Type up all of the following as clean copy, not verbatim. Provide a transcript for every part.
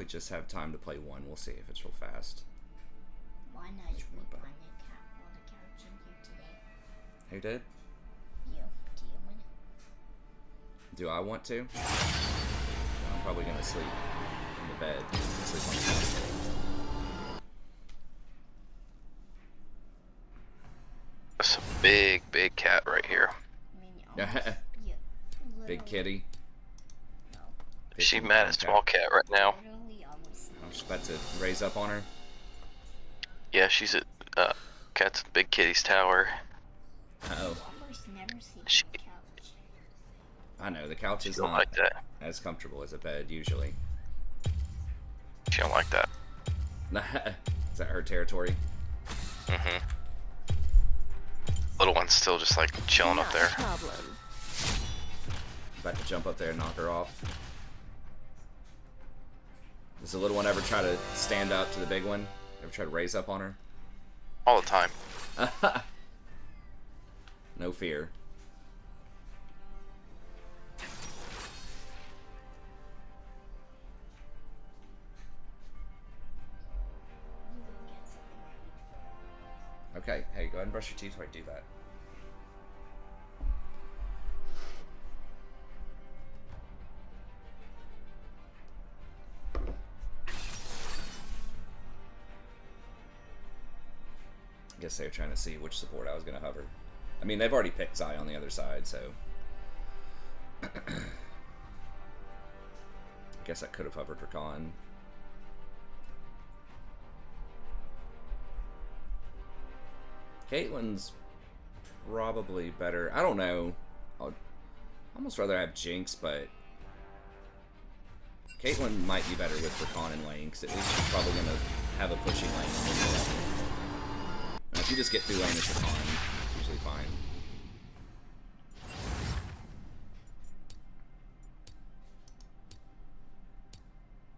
probably just have time to play one. We'll see if it's real fast. Why not sleep on the couch in here today? Who did? You. Do you want to? Do I want to? I'm probably gonna sleep in the bed. Sleep on the couch. That's a big, big cat right here. I mean, almost, yeah, Big kitty. No. She mad at small cat right now. Literally almost. I'm just about to raise up on her. Yeah, she's at cat's at Big Kitty's tower. Oh. Almost never sleep She- on the couch. I know, the couch is She don't not like that. as comfortable as a bed, usually. She don't like that. Is that her territory? Mm-hmm. Little one's still just like chilling up there. Problem. About to jump up there and knock her off. Does the little one ever try to stand up to the big one? Ever try to raise up on her? All the time. No fear. Okay, hey, go ahead and brush your teeth while you do that. I guess they were trying to see which support I was going to hover. I mean, they've already picked Zai on the other side, so... I guess I could have hovered for Khan. Caitlyn's probably better. I don't know. I'd almost rather have Jinx, but... Caitlyn might be better with Rakan and lane, because at least she's probably going to have a pushing lane. Now, if you just get through lane with Rakan, it's usually fine.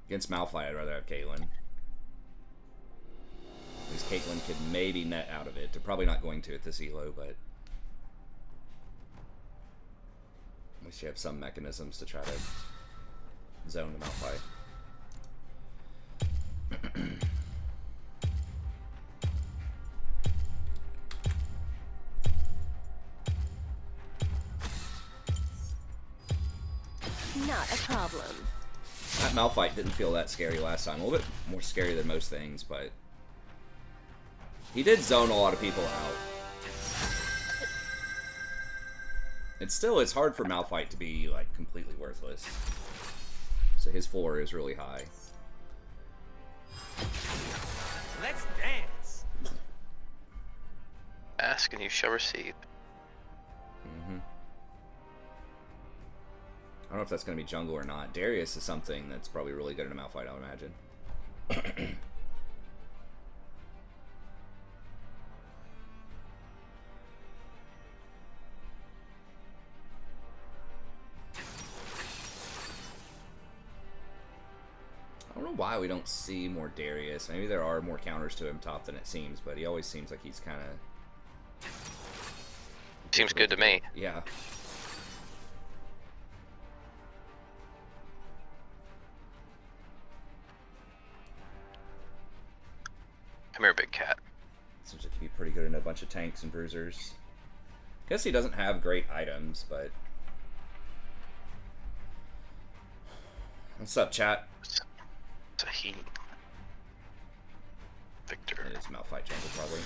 Against Malphite, I'd rather have Caitlyn. At least Caitlyn could maybe net out of it. They're probably not going to at this elo, but... At least you have some mechanisms to try to zone the Malphite. Not a problem. That Malphite didn't feel that scary last time. A little bit more scary than most things, but... He did zone a lot of people out. It's hard for Malphite to be, like, completely worthless. So his floor is really high. Let's dance. Ask and you shall receive. Mm-hmm. I don't know if that's going to be jungle or not. Darius is something that's probably really good in a Malphite, I would imagine. I don't know why we don't see more Darius. Maybe there are more counters to him top than it seems, but he always seems like he's kind of... Seems good to me. Yeah. Come here, big cat. Seems like he'd be pretty good in a bunch of tanks and bruisers. Guess he doesn't have great items, but... What's up, chat? It's a he. Victor. It is Malphite jungle, probably.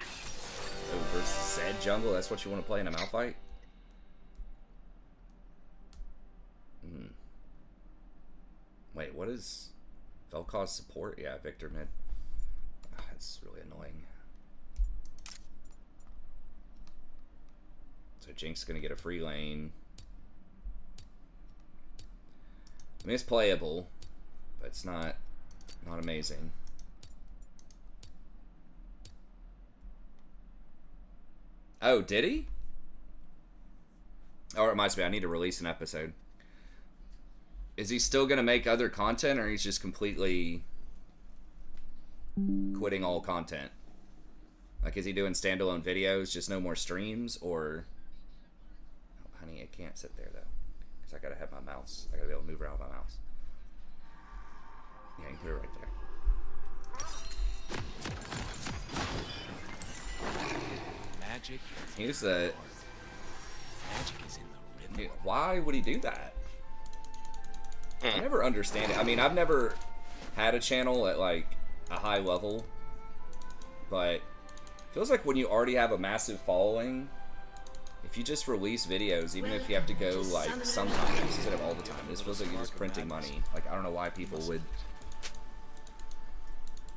Yeah. Oh, versus Zed jungle? That's what you want to play in a Malphite? Hmm. Wait, what is... Vel'Koz support? Yeah, Victor mid. Oh, that's really annoying. So Jinx is going to get a free lane. I mean, it's playable, but it's not amazing. Oh, did he? Oh, it reminds me, I need to release an episode. Is he still going to make other content, or he's just completely quitting all content? Like, is he doing standalone videos, just no more streams, or... Oh, honey, I can't sit there, though. Because So I gotta have my mouse. I gotta be able to move around with my mouse. Yeah, you can put it right there. Magic. Here's the. Magic is in the rhythm. Why would he do that? I never understand it. I mean, I've never had a channel at like a high level, but it feels like when you already have a massive following, if you just release videos, even if you have to go like sometimes instead of all the time, this feels like you're just printing money. Like, I don't know why people would.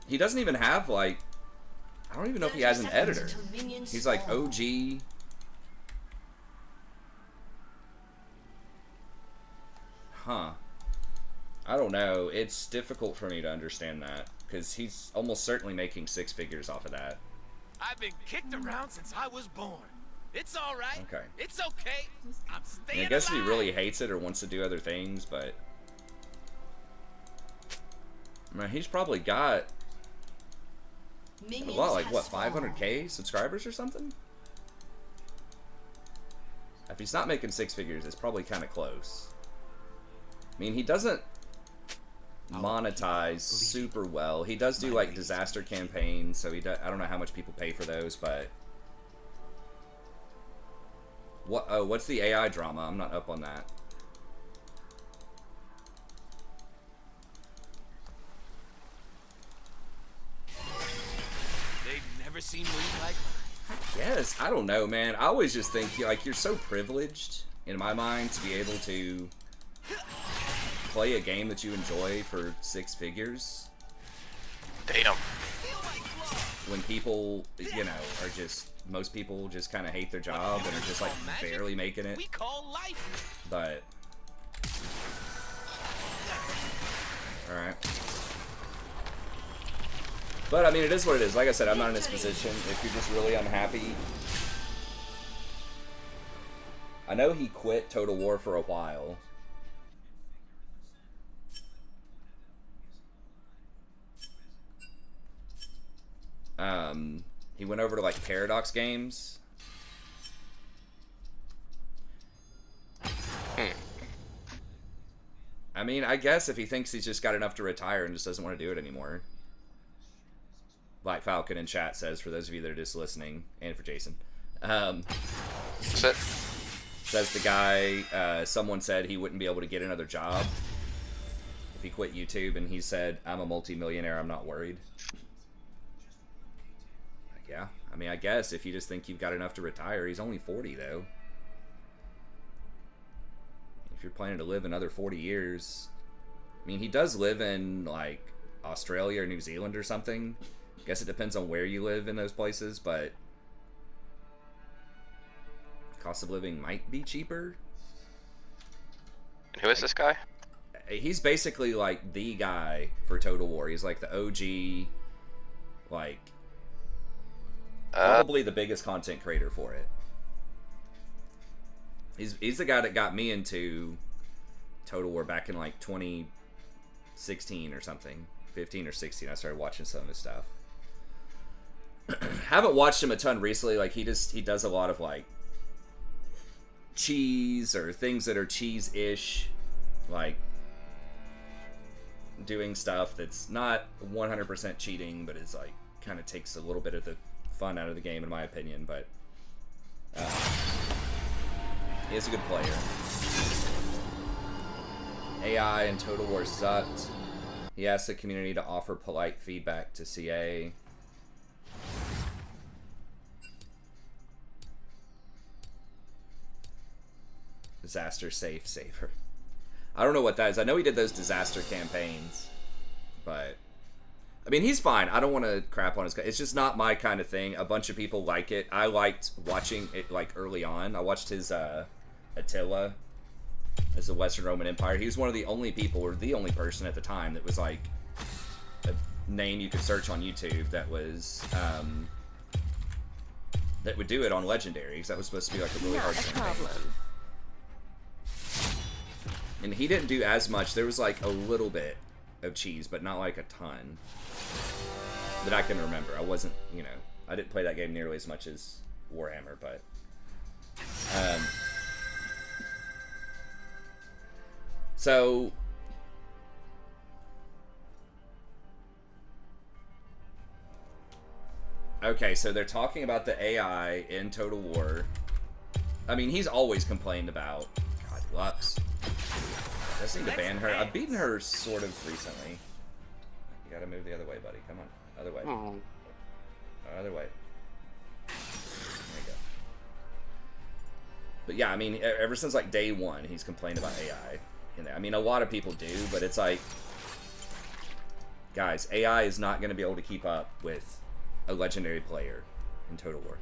He doesn't even have like, I don't even know if he has an editor. He's like OG. Huh. I don't know. It's difficult for me to understand that, because he's almost certainly making 6 figures off of that. I've been kicked around since I was born. It's all right. Okay. It's okay. I'm staying I guess if alive. he really hates it or wants to do other things, but I mean, he's probably got a lot, like what, 500k subscribers or something? If he's not making 6 figures, it's probably kind of close. I mean, he doesn't monetize super well. He does do like disaster campaigns, so he does, I don't know how much people pay for those, but what? Oh, what's the AI drama? I'm not up on that. They've never seen moves like mine. Yes, I don't know, man. I always just think like you're so privileged in my mind to be able to play a game that you enjoy for 6 figures. Damn. When people, you know, are just, most people just kind of hate their job and are just like barely making it. We call life. But alright. But I mean, it is what it is. Like I said, I'm not in this position. If you're just really unhappy, I know he quit Total War for a while. He went over to like Paradox Games. I mean, I guess if he thinks he's just got enough to retire and just doesn't want to do it anymore. Black Falcon in chat says, for those of you that are just listening, and for Jason. Says the guy, someone said he wouldn't be able to get another job if he quit YouTube, and he said, I'm a multi-millionaire, I'm not worried. Yeah, I mean, I guess if you just think you've got enough to retire. He's only 40, though. If you're planning to live another 40 years... I mean, he does live in, like, Australia or New Zealand or something. I guess it depends on where you live in those places, but... cost of living might be cheaper. And who is this guy? He's basically, like, the guy for Total War. He's, like, the OG, like... probably the biggest content creator for it. He's the guy that got me into Total War back in like 2016 or something. 15 or 16, I started watching some of his stuff. Haven't watched him a ton recently. Like, he does a lot of like cheese or things that are cheese-ish, like doing stuff that's not 100% cheating, but it's like kind of takes a little bit of the fun out of the game, in my opinion. But he is a good player. AI and Total War sucked. He asked the community to offer polite feedback to CA. Disaster safe saver. I don't know what that is. I know he did those disaster campaigns, but I mean, he's fine. I don't want to crap on his guy. It's just not my kind of thing. A bunch of people like it. I liked watching it like early on. I watched his Attila as the Western Roman Empire. He was one of the only people, or the only person at the time, that was like a name you could search on YouTube that was that would do it on Legendary, because that was supposed to be like a really hard campaign. And he didn't do as much. There was like a little bit of cheese, but not like a ton that I can remember. I wasn't, you know, I didn't play that game nearly as much as Warhammer, but So okay, so they're talking about the AI in Total War. I mean, he's always complained about. God, Lux. I just need to ban her. I've beaten her sort of recently. You gotta move the other way, buddy. Come on. Other way. Other way. There you go. But yeah, I mean, ever since like day one, he's complained about AI. In there. I mean, a lot of people do, but it's like, guys, AI is not going to be able to keep up with a legendary player in Total War.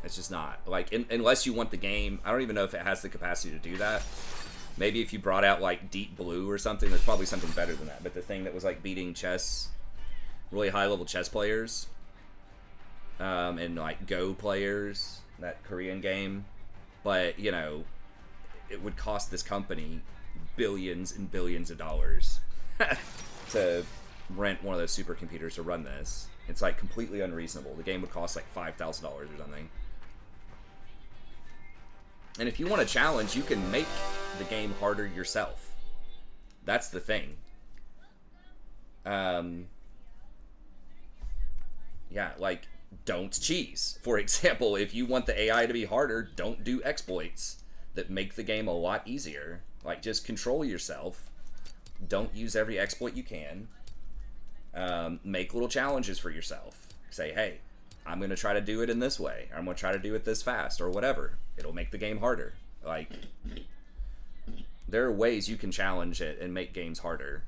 It's just not. Like, unless you want the game, I don't even know if it has the capacity to do that. Maybe if you brought out, like, Deep Blue or something, there's probably something better than that. But the thing that was, like, beating chess, really high-level chess players, and, like, Go players, that Korean game, but, you know, it would cost this company billions and billions of dollars to rent one of those supercomputers to run this. It's, like, completely unreasonable. The game would cost, like, $5,000 or something. And if you want a challenge, you can make the game harder yourself. That's the thing. Yeah, like, don't cheese. For example, if you want the AI to be harder, don't do exploits that make the game a lot easier. Like, just control yourself. Don't use every exploit you can. Make little challenges for yourself. Say, hey, I'm going to try to do it in this way. Or I'm going to try to do it this fast, or whatever. It'll make the game harder. Like, there are ways you can challenge it and make games harder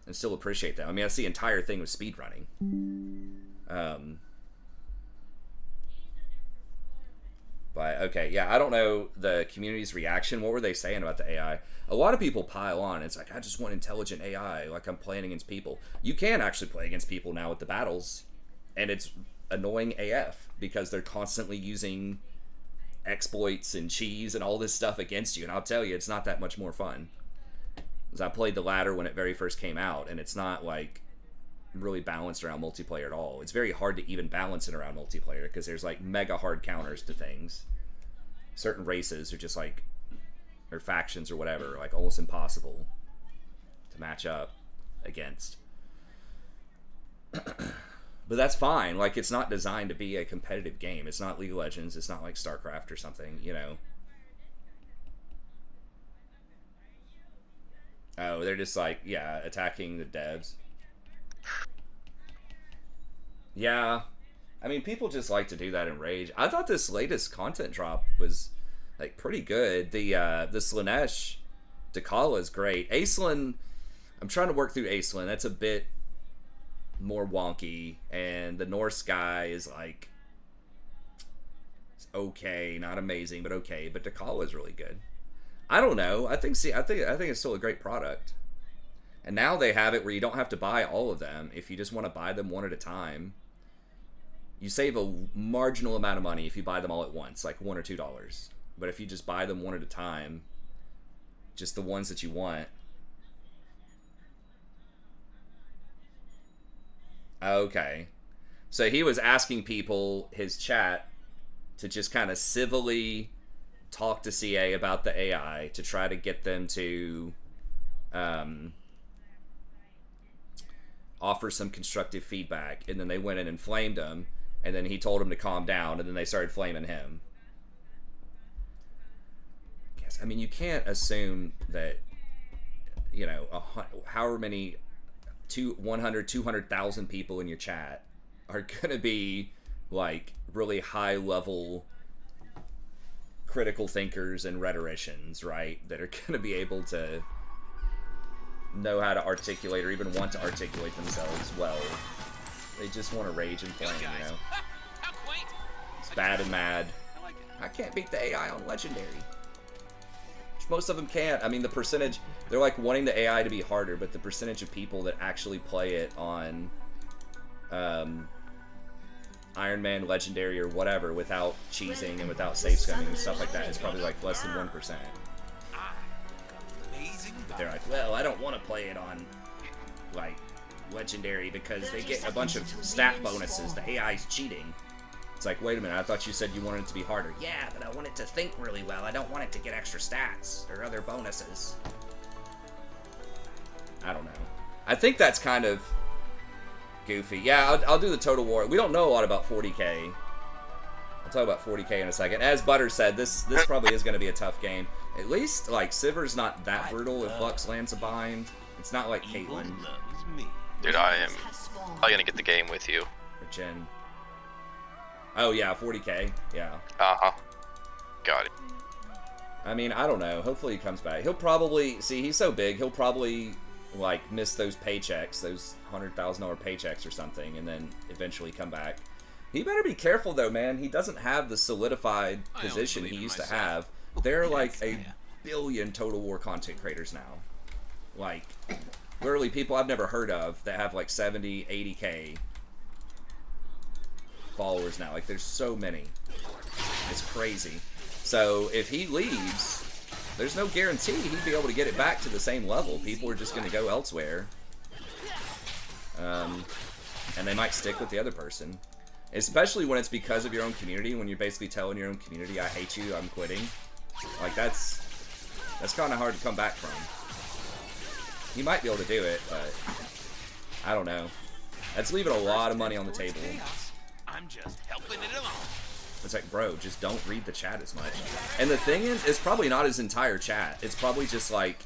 and still appreciate them. I mean, that's the entire thing with speedrunning. But, okay, yeah, I don't know the community's reaction. What were they saying about the AI? A lot of people pile on. It's like, I just want intelligent AI, like I'm playing against people. You can actually play against people now with the battles, and it's annoying AF, because they're constantly using exploits and cheese and all this stuff against you, and I'll tell you, it's not that much more fun. Because I played the ladder when it very first came out, and it's not, like, really balanced around multiplayer at all. It's very hard to even balance it around multiplayer, because there's, like, mega hard counters to things. Certain races are just, like, or factions or whatever, like, almost impossible to match up against. But that's fine. Like, it's not designed to be a competitive game. It's not League of Legends. It's not like StarCraft or something, you know. Oh, they're just like, yeah, attacking the devs. Yeah. I mean, people just like to do that in Rage. I thought this latest content drop was, like, pretty good. The Slanesh Dakala is great. Aislinn, I'm trying to work through Aislinn. That's a bit more wonky, and the Norse guy is, like, it's okay, not amazing, but okay. But Dakala is really good. I don't know. I think it's still a great product. And now they have it where you don't have to buy all of them. If you just want to buy them one at a time, you save a marginal amount of money if you buy them all at once, like $1 or $2. But if you just buy them one at a time, just the ones that you want. Okay. So he was asking people, his chat, to just kind of civilly talk to CA about the AI to try to get them to offer some constructive feedback. And then they went in and flamed him, and then he told him to calm down, and then they started flaming him. Yes, I mean, you can't assume that, you know, however many 100, 200,000 people in your chat are gonna be, like, really high level critical thinkers and rhetoricians, right? That are gonna be able to know how to articulate or even want to articulate themselves well. They just want to rage and flame, you know? It's bad and mad. I can't beat the AI on Legendary. Which most of them can't. I mean, the percentage, they're like wanting the AI to be harder, but the percentage of people that actually play it on Iron Man, Legendary, or whatever without cheesing and without safe scumming and stuff like that is probably like less than 1%. But they're like, well, I don't want to play it on, like, Legendary because they get a bunch of stat bonuses. The AI's cheating. It's like, wait a minute, I thought you said you wanted it to be harder. Yeah, but I want it to think really well. I don't want it to get extra stats or other bonuses. I don't know. I think that's kind of goofy. Yeah, I'll do the Total War. We don't know a lot about 40k. I'll talk about 40k in a second. As Butter said, this probably is going to be a tough game. At least, like, Sivir's not that brutal if Lux lands a bind. It's not like Caitlyn. Dude, I am probably gonna get the game with you. Or Jen. Oh, yeah, 40k. Yeah. Uh-huh. Got it. I mean, I don't know. Hopefully he comes back. He'll probably... See, he's so big, he'll probably, like, miss those paychecks, those $100,000 paychecks or something, and then eventually come back. He better be careful, though, man. He doesn't have the solidified position he used to have. There are, like, a billion Total War content creators now. Like, literally people I've never heard of that have, like, 70, 80k followers now. Like, there's so many. It's crazy. So, if he leaves, there's no guarantee he'd be able to get it back to the same level. People are just going to go elsewhere. And they might stick with the other person. Especially when it's because of your own community, when you're basically telling your own community, I hate you, I'm quitting. Like, that's kind of hard to come back from. He might be able to do it, but I don't know. That's leaving a lot of money on the table. I'm just helping it along. It's like, bro, just don't read the chat as much. And the thing is, it's probably not his entire chat. It's probably just like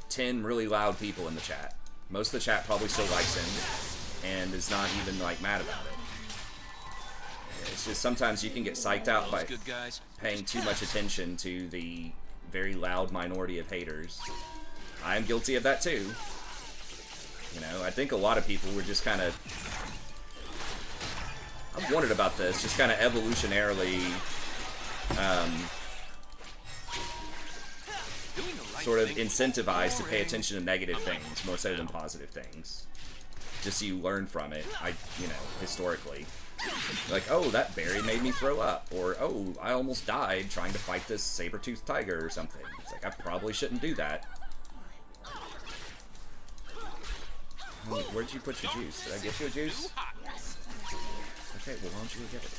10 really loud people in the chat. Most of the chat probably still likes him and is not even like mad about it. It's just sometimes you can get psyched out by paying too much attention to the very loud minority of haters. I am guilty of that too. You know, I think a lot of people were just kind of... I've wondered about this, just kind of evolutionarily sort of incentivized to pay attention to negative things more so than positive things. Just so you learn from it, you know, historically. Like, oh, that berry made me throw up. Or, oh, I almost died trying to fight this saber-toothed tiger or something. It's like, I probably shouldn't do that. Where'd you put your juice? Did I get you a juice? Okay, well, why don't you go get it?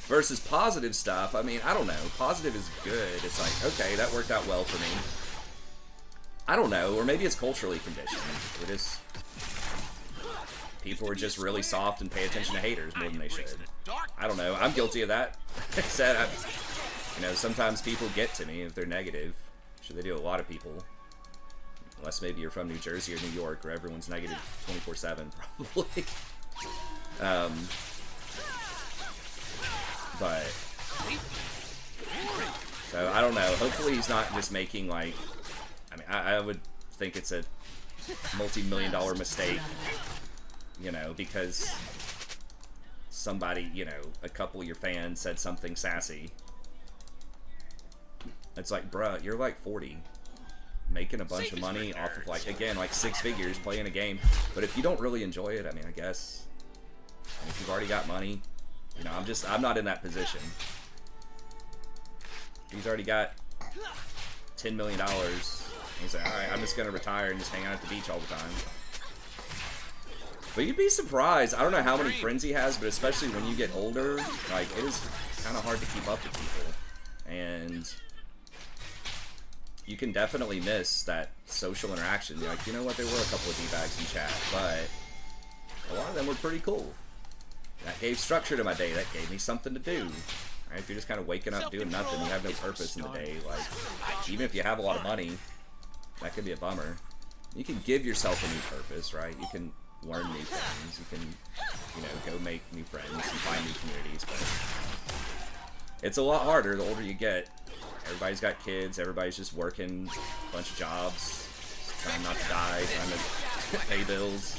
Versus positive stuff, I mean, I don't know. Positive is good. It's like, okay, that worked out well for me. I don't know, or maybe it's culturally conditioned. It is... People are just really soft and pay attention to haters more than they should. I don't know. I'm guilty of that. You know, sometimes people get to me if they're negative. Sure, they do a lot of people. Unless maybe you're from New Jersey or New York, where everyone's negative 24/7, probably. But so I don't know. Hopefully he's not just making like. I mean, I would think it's a multi-million-dollar mistake. You know, because somebody, you know, a couple of your fans said something sassy. It's like, bruh, you're like 40. Making a bunch of money off of, like, again, like 6 figures playing a game. But if you don't really enjoy it, I mean, I guess, and if you've already got money, you know, I'm not in that position. He's already got $10 million. He's like, alright, I'm just going to retire and just hang out at the beach all the time. But you'd be surprised. I don't know how many friends he has, but especially when you get older, like, it is kind of hard to keep up with people. And you can definitely miss that social interaction. You're like, you know what, there were a couple of D-bags in chat, but a lot of them were pretty cool. That gave structure to my day. That gave me something to do. Right? If you're just kind of waking up doing nothing, you have no purpose in the day. Like, even if you have a lot of money, that could be a bummer. You can give yourself a new purpose, right? You can learn new things. You can, you know, go make new friends and find new communities. But it's a lot harder the older you get. Everybody's got kids. Everybody's just working a bunch of jobs, trying not to die, trying to pay bills.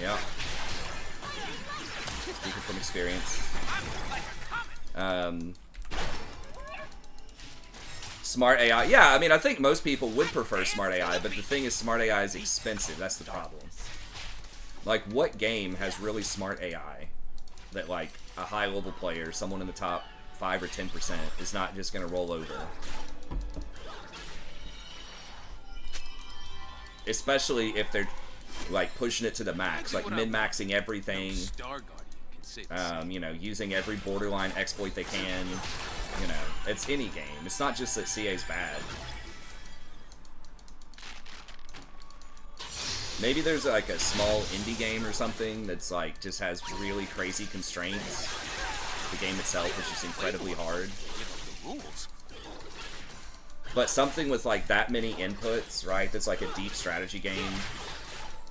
Yeah. Speaking from experience. Smart AI. Yeah, I mean, I think most people would prefer smart AI, but the thing is, smart AI is expensive. That's the problem. Like, what game has really smart AI that, like, a high-level player, someone in the top 5 or 10%, is not just going to roll over? especially if they're like pushing it to the max, like min-maxing everything. You know, using every borderline exploit they can. You know, it's any game. It's not just that CA's bad. Maybe there's like a small indie game or something that's like just has really crazy constraints. The game itself is just incredibly hard. But something with like that many inputs, right? That's like a deep strategy game.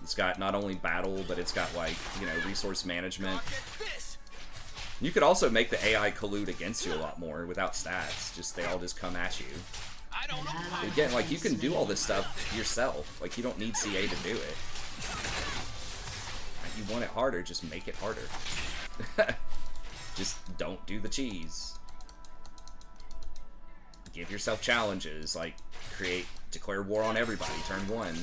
It's got not only battle, but it's got like, you know, resource management. You could also make the AI collude against you a lot more without stats. Just they all just come at you. But again, like you can do all this stuff yourself. Like you don't need CA to do it. If you want it harder, just make it harder. Just don't do the cheese. Give yourself challenges, like declare war on everybody, turn 1.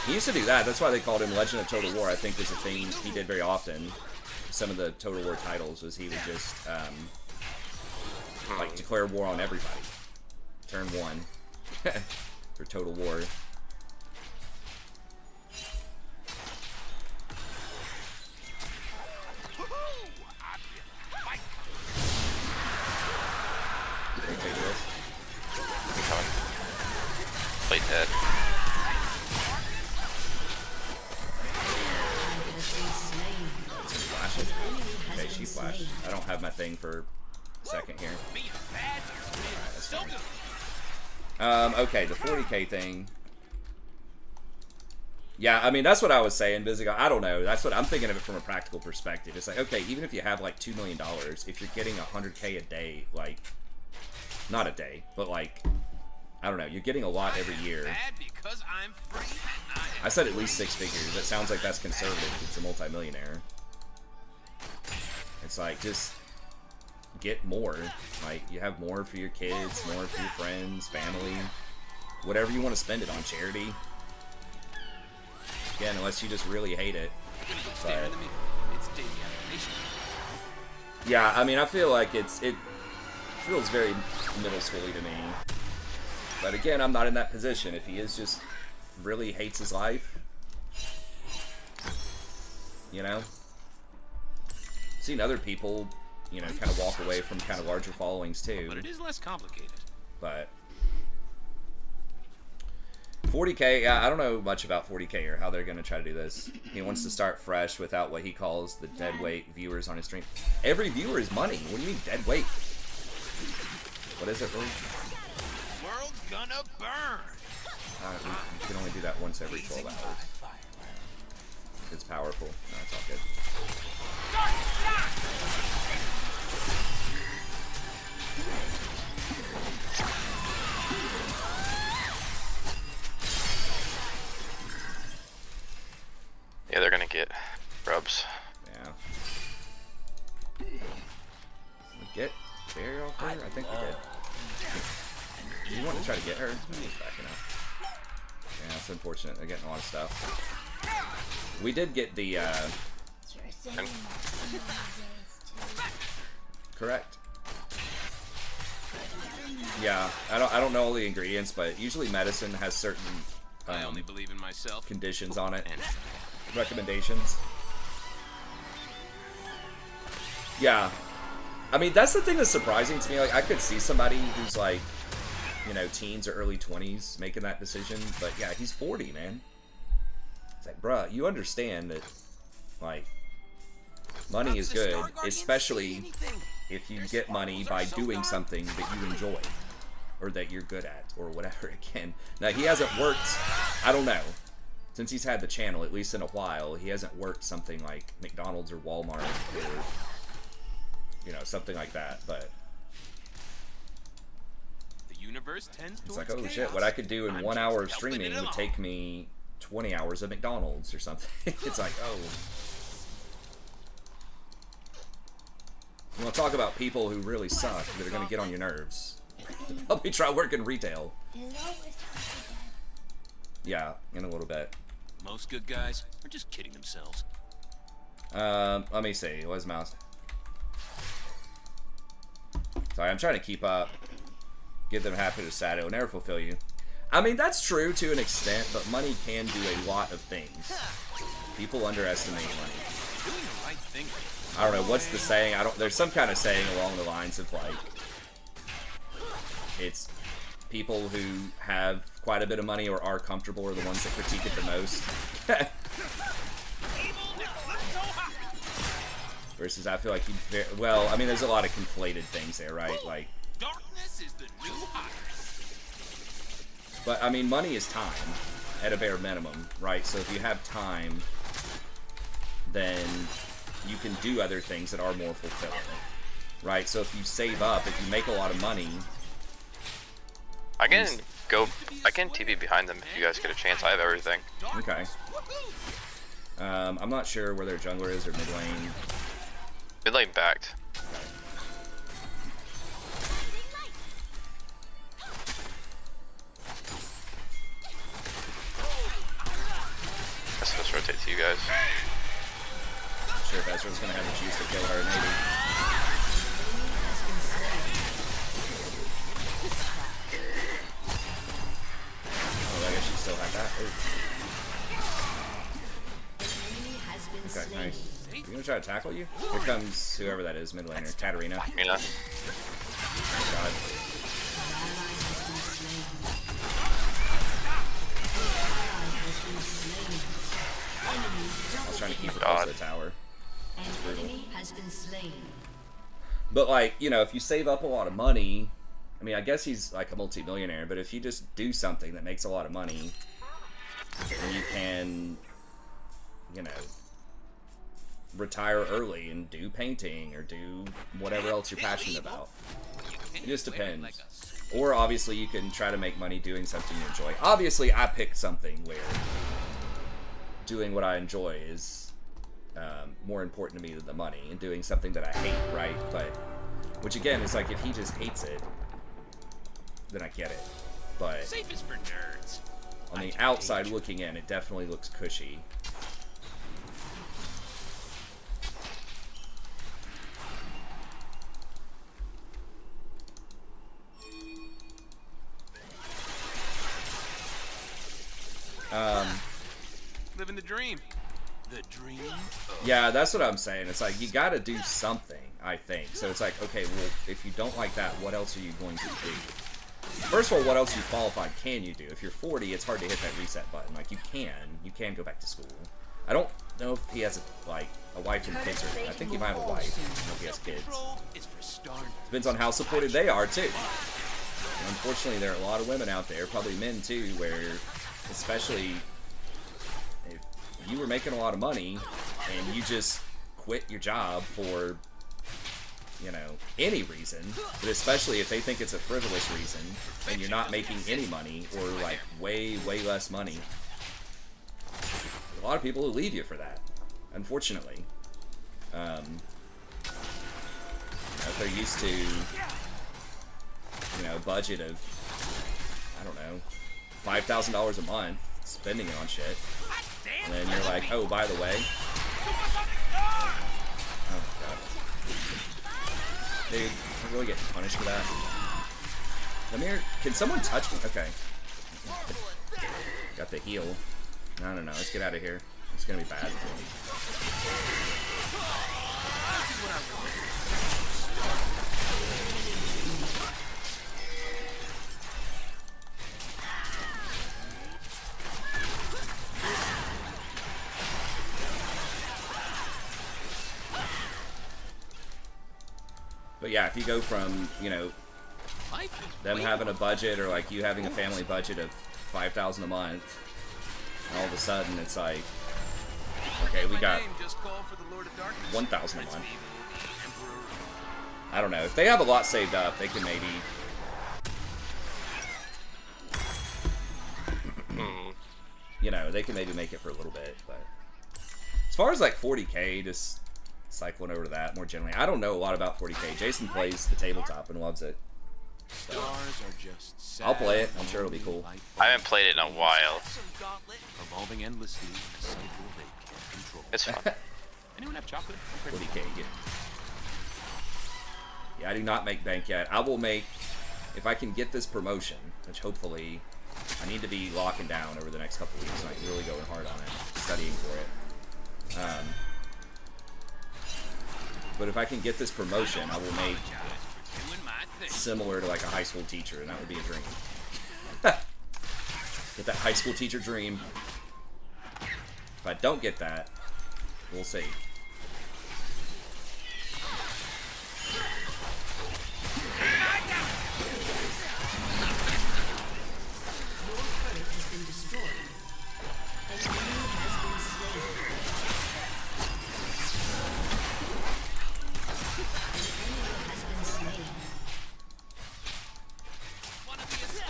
He used to do that. That's why they called him Legend of Total War. I think was a thing he did very often. Some of the Total War titles was he would just like declare war on everybody. Turn 1 for Total War. Plate head. Okay, she flashed. I don't have my thing for a second here. Alright, that's fine. Okay, the 40k thing. Yeah, I mean, that's what I was saying, Visigo. I don't know. That's what I'm thinking of it from a practical perspective. It's like, okay, even if you have like $2 million, if you're getting 100k a day, like, not a day, but like, I don't know, you're getting a lot every year. I said at least 6 figures. That sounds like that's conservative. It's a multi-millionaire. It's like, just get more. Like, you have more for your kids, more for your friends, family, whatever you want to spend it on. Charity. Again, unless you just really hate it. But, yeah, I mean, I feel like it feels very middle schooly to me. But again, I'm not in that position. If he is just really hates his life, you know? I've seen other people, you know, kind of walk away from kind of larger followings too. But it is less complicated. But 40k, yeah, I don't know much about 40k or how they're going to try to do this. He wants to start fresh without what he calls the dead weight viewers on his stream. Every viewer is money. What do you mean dead weight? What is it, really? World's gonna burn. You can only do that once every 12 hours. It's powerful. No, it's all good. Yeah, they're gonna get rubs. Yeah. We get Barry off her? I think we did. Do you want to try to get her? No, he's backing up. Yeah, it's unfortunate. They're getting a lot of stuff. We did get the, correct. Yeah, I don't know all the ingredients, but usually medicine has certain I only believe in myself. conditions on it. Recommendations. Yeah. I mean, that's the thing that's surprising to me. Like, I could see somebody who's like, you know, teens or early 20s making that decision, but yeah, he's 40, man. It's like, bruh, you understand that, like, money is good, especially if you get money by doing something that you enjoy, or that you're good at, or whatever. Again, now he hasn't worked, I don't know, since he's had the channel, at least in a while, he hasn't worked something like McDonald's or Walmart, or, you know, something like that, but Universe tends it's like, oh shit, what I could do in 1 hour of streaming would take me 20 hours of McDonald's or something. It's like, oh. You want to talk about people who really suck, that are going to get on your nerves. Help me try working retail. Yeah, in a little bit. Most good guys are just kidding themselves. Let me see. Where's mouse? Sorry, I'm trying to keep up. Give them half of the sad. It will never fulfill you. I mean, that's true to an extent, but money can do a lot of things. People underestimate money. Doing the right thing. I don't know, what's the saying? There's some kind of saying along the lines of, like, it's people who have quite a bit of money or are comfortable are the ones that critique it the most. Versus, I feel like well, I mean, there's a lot of conflated things there, right? Like, Darkness is the new hot. but I mean, money is time at a bare minimum, right? So if you have time, then you can do other things that are more fulfilling, right? So if you save up, if you make a lot of money, I can TP behind them if you guys get a chance. I have everything. okay. I'm not sure where their jungler is or mid lane. Mid lane backed. Let's just rotate to you guys. I'm sure if Ezra's gonna have the juice to kill her, maybe. Oh, I guess she still had that. Ooh. Okay, nice. You gonna try to tackle you? Here comes whoever that is, mid laner, Katarina. You know? Oh, God. I was trying to keep her close to the tower. But, like, you know, if you save up a lot of money, I mean, I guess he's like a multi-millionaire, but if you just do something that makes a lot of money, then you can, you know, retire early and do painting or do whatever else you're passionate about. It just depends. Or obviously you can try to make money doing something you enjoy. Obviously I picked something where doing what I enjoy is more important to me than the money, and doing something that I hate, right? But, which again is like, if he just hates it, then I get it. But Safe is for nerds. on the outside looking in, it definitely looks cushy. Living the dream. The dream. Yeah, that's what I'm saying. It's like, you gotta do something, I think. So it's like, okay, well, if you don't like that, what else are you going to do? First of all, what else you qualified can you do? If you're 40, it's hard to hit that reset button. Like, you can go back to school. I don't know if he has, a wife and kids, or I think he might have a wife. I don't know if he has kids. Depends on how supported they are, too. And unfortunately, there are a lot of women out there, probably men, too, where, especially if you were making a lot of money and you just quit your job for, you know, any reason, but especially if they think it's a frivolous reason and you're not making any money, or like way less money, a lot of people will leave you for that, unfortunately. If they're used to, you know, a budget of, I don't know, $5,000 a month, spending it on shit, and then you're like, oh, by the way, oh god, dude, I'm really getting punished for that. Come here, can someone touch me? Okay, got the heal. No, let's get out of here. It's gonna be bad. But yeah, if you go from, you know, them having a budget, or like you having a family budget of $5,000 a month, and all of a sudden it's like, okay, we got $1,000 a month. I don't know. If they have a lot saved up, they can maybe, you know, they can maybe make it for a little bit. But as far as like 40K, just cycling over to that more generally. I don't know a lot about 40K. Jason plays the tabletop and loves it. So I'll play it. I'm sure it'll be cool. I haven't played it in a while. Evolving endlessly in a cycle they can't control. It's fun. Anyone have chocolate? 40K. Yeah, I do not make bank yet. I will make, if I can get this promotion, which hopefully I need to be locking down over the next couple weeks, like really going hard on it, studying for it. But if I can get this promotion, I will make similar to like a high school teacher, and that would be a dream. Get that high school teacher dream. If I don't get that, we'll see.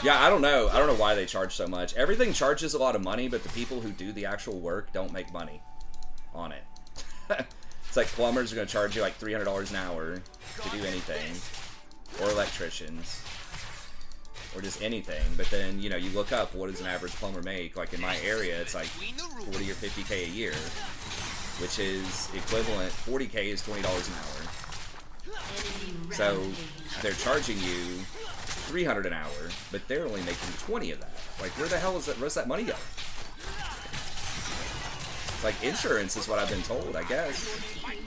Yeah, I don't know. I don't know why they charge so much. Everything charges a lot of money, but the people who do the actual work don't make money on it. It's like plumbers are going to charge you like $300 an hour to do anything. Or electricians. Or just anything. But then, you know, you look up what does an average plumber make. Like in my area, it's like 40 or 50K a year. Which is equivalent, 40K is $20 an hour. So, they're charging you $300 an hour, but they're only making 20 of that. Like, where the hell is that? Where's that money going? Like, insurance is what I've been told, I guess. Like,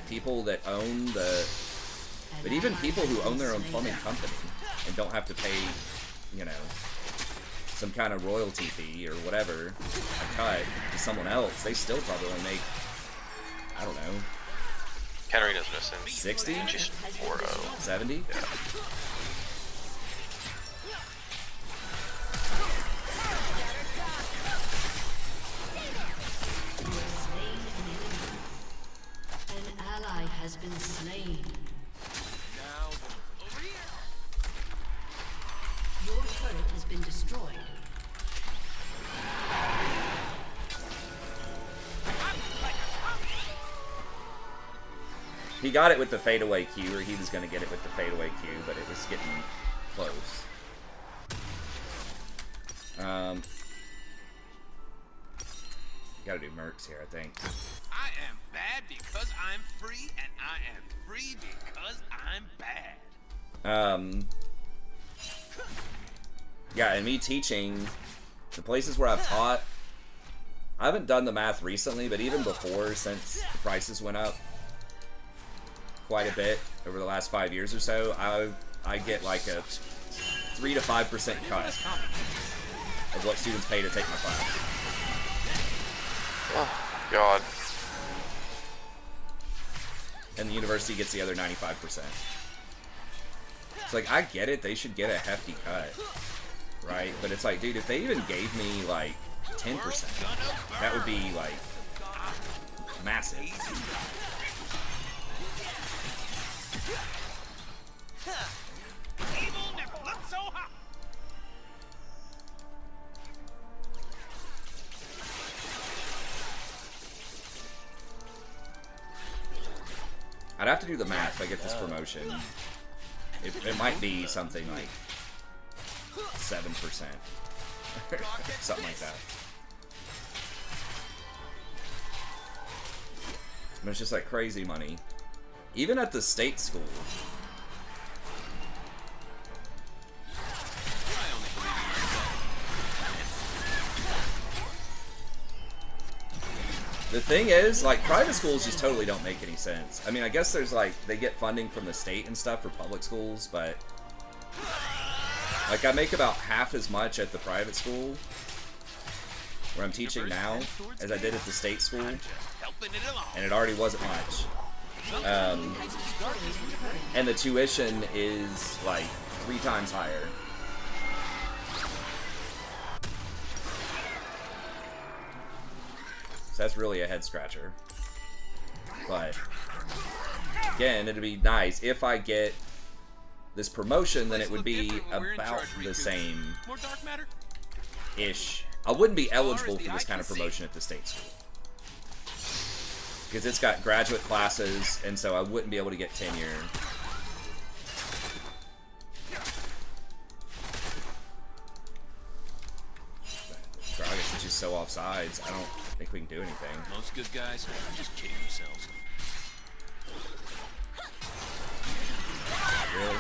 people that own the... But even people who own their own plumbing company and don't have to pay, you know, some kind of royalty fee or whatever, a cut to someone else, they still probably only make, I don't know, Katarina's missing. 60? She's 4-0. 70? Yeah. An ally has been slain. Now, over here. Your turret has been destroyed. He got it with the fadeaway Q, or he was going to get it with the fadeaway Q, but it was getting close. Gotta do Mercs here, I think. I am bad because I'm free, and I am free because I'm bad. Yeah, and me teaching, the places where I've taught, I haven't done the math recently, but even before, since the prices went up quite a bit over the last 5 years or so, I get like a 3 to 5% cut of what students pay to take my class. Oh, God. And the university gets the other 95%. It's like, I get it, they should get a hefty cut, right? But it's like, dude, if they even gave me like 10%, that would be like massive. Evil never looked so hot. I'd have to do the math if I get this promotion. It might be something like 7%. Something like that. But it's just like crazy money. Even at the state school. The thing is, like, private schools just totally don't make any sense. I mean, I guess there's, like, they get funding from the state and stuff for public schools, but... Like, I make about half as much at the private school, where I'm teaching now, as I did at the state school, and it already wasn't much. And the tuition is, like, 3 times higher. That's really a head scratcher. But again, it'd be nice if I get this promotion, then it would be about the same ish. I wouldn't be eligible for this kind of promotion at the state school because it's got graduate classes, and so I wouldn't be able to get tenure. Gragas is just so offsides. I don't think we can do anything. Most good guys just kill themselves. Really?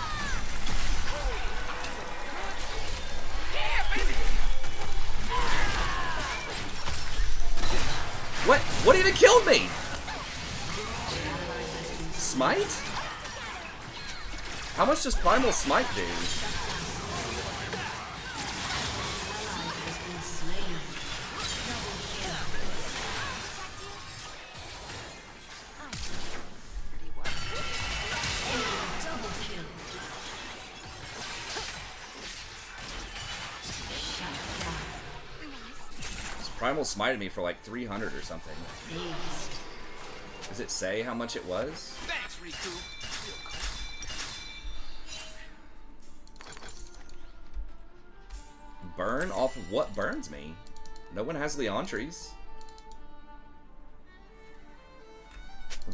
What? What even killed me? Smite? How much does Primal Smite do? Primal smited me for like 300 or something. Does it say how much it was? Thanks, Riku. Burn off of what burns me? No one has Leontries.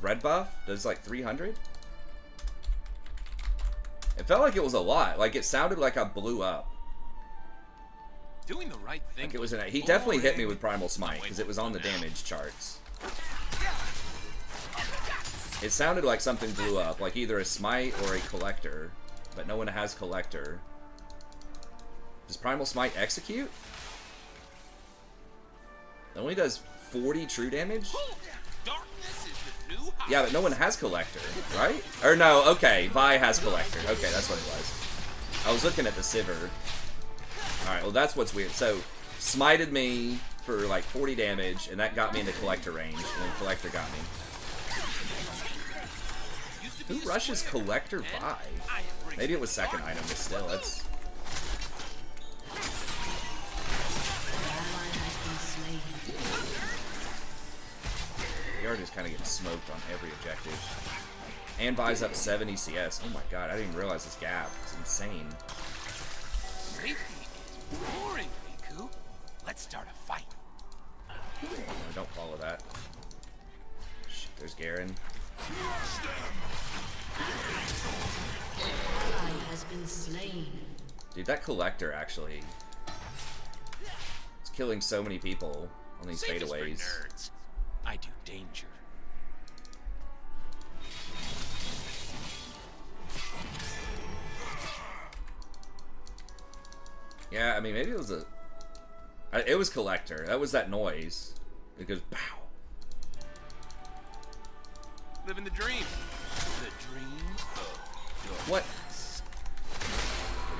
Red buff does like 300. It felt like it was a lot. Like it sounded like I blew up. Doing the right thing. Like it was he definitely hit me with Primal Smite because it was on the damage charts. It sounded like something blew up, like either a Smite or a Collector, but no one has Collector. Does Primal Smite execute? It only does 40 true damage? Darkness is the new high. Yeah, but no one has Collector, right? Or no, okay, Vi has Collector. Okay, that's what it was. I was looking at the Sivir. Alright, well that's what's weird. So, smited me for like 40 damage, and that got me into Collector range, and then Collector got me. Who rushes Collector Vi? Maybe it was second item, but still, it's... We are just kind of getting smoked on every objective. And Vi's up 70 CS. Oh my god, I didn't even realize this gap. It's insane. Safety is boring, Riku. Let's start a fight. No, don't follow that. Shit, there's Garen. Ally has been slain. Dude, that Collector actually... It's killing so many people on these Safe is for fadeaways. nerds. I do danger. Yeah, I mean, maybe it was a... It was Collector. That was that noise. It goes, pow. Living the dream. The dream of What?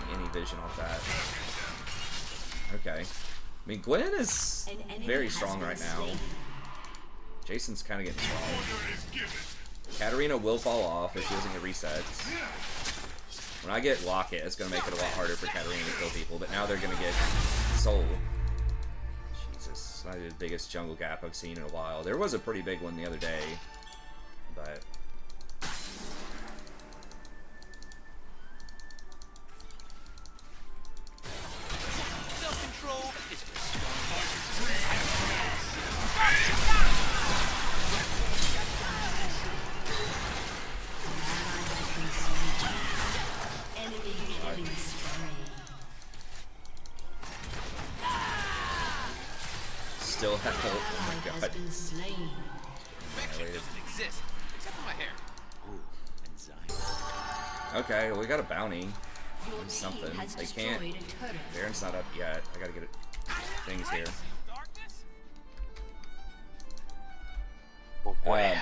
Getting any vision off that. Okay. I mean, Gwen is very strong right now. Jason's kind of getting strong. Katarina will fall off if she doesn't get resets. When I get Locket, it's going to make it a lot harder for Katarina to kill people, but now they're going to get Soul. Jesus, it's not the biggest jungle gap I've seen in a while. There was a pretty big one the other day, but... self-control is for Enemy killing spree. Still have hope. Oh Ally my has god. been slain. Fiction doesn't exist, except for my hair. Ooh, and Zion. Okay, well, we got a bounty. Your team Something. has They destroyed can't. a turret. Baron's not up yet. I gotta get it. Things here. Darkness? Oh boy.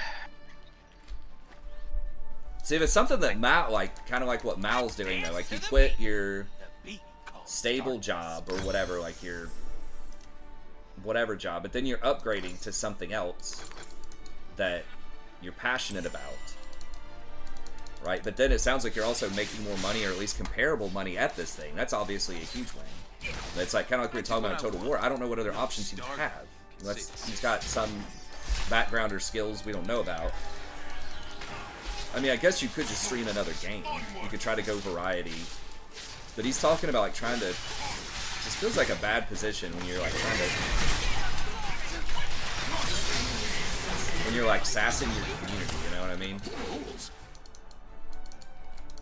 See, if it's something that Mal, like, kind of like what Mal's doing, though, like, you quit your The beat called stable darkness. job or whatever, like your whatever job, but then you're upgrading to something else that you're passionate about, right? But then it sounds like you're also making more money, or at least comparable money at this thing. That's obviously a huge win. It's like kind of like we were talking about in Total War. I don't know what other options he'd have. Unless he's got some background or skills we don't know about. I mean, I guess you could just stream another game. You could try to go variety. But he's talking about, like, trying to... Just feels like a bad position when you're, like, trying to... When you're, like, sassing your community, you know what I mean?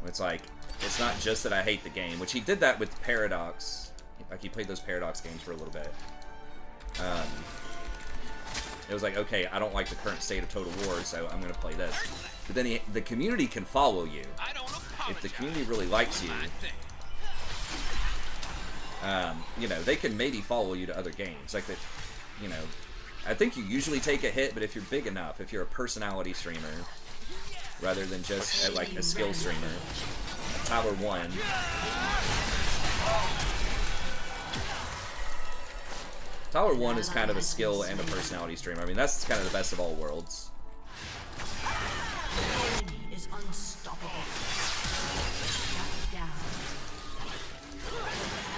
It's like, it's not just that I hate the game, which he did that with Paradox. Like, he played those Paradox games for a little bit. It was like, okay, I don't like the current state of Total War, so I'm going to play this. But then the community can follow you. I don't If the apologize. community really likes you, My thing. you know, they can maybe follow you to other games. Like, that, you know, I think you usually take a hit, but if you're big enough, if you're a personality streamer, rather than just like a skill streamer, Tower 1. Tower 1 is kind of a skill and a personality streamer. I mean, that's kind of the best of all worlds. Enemy is unstoppable. Shut down. An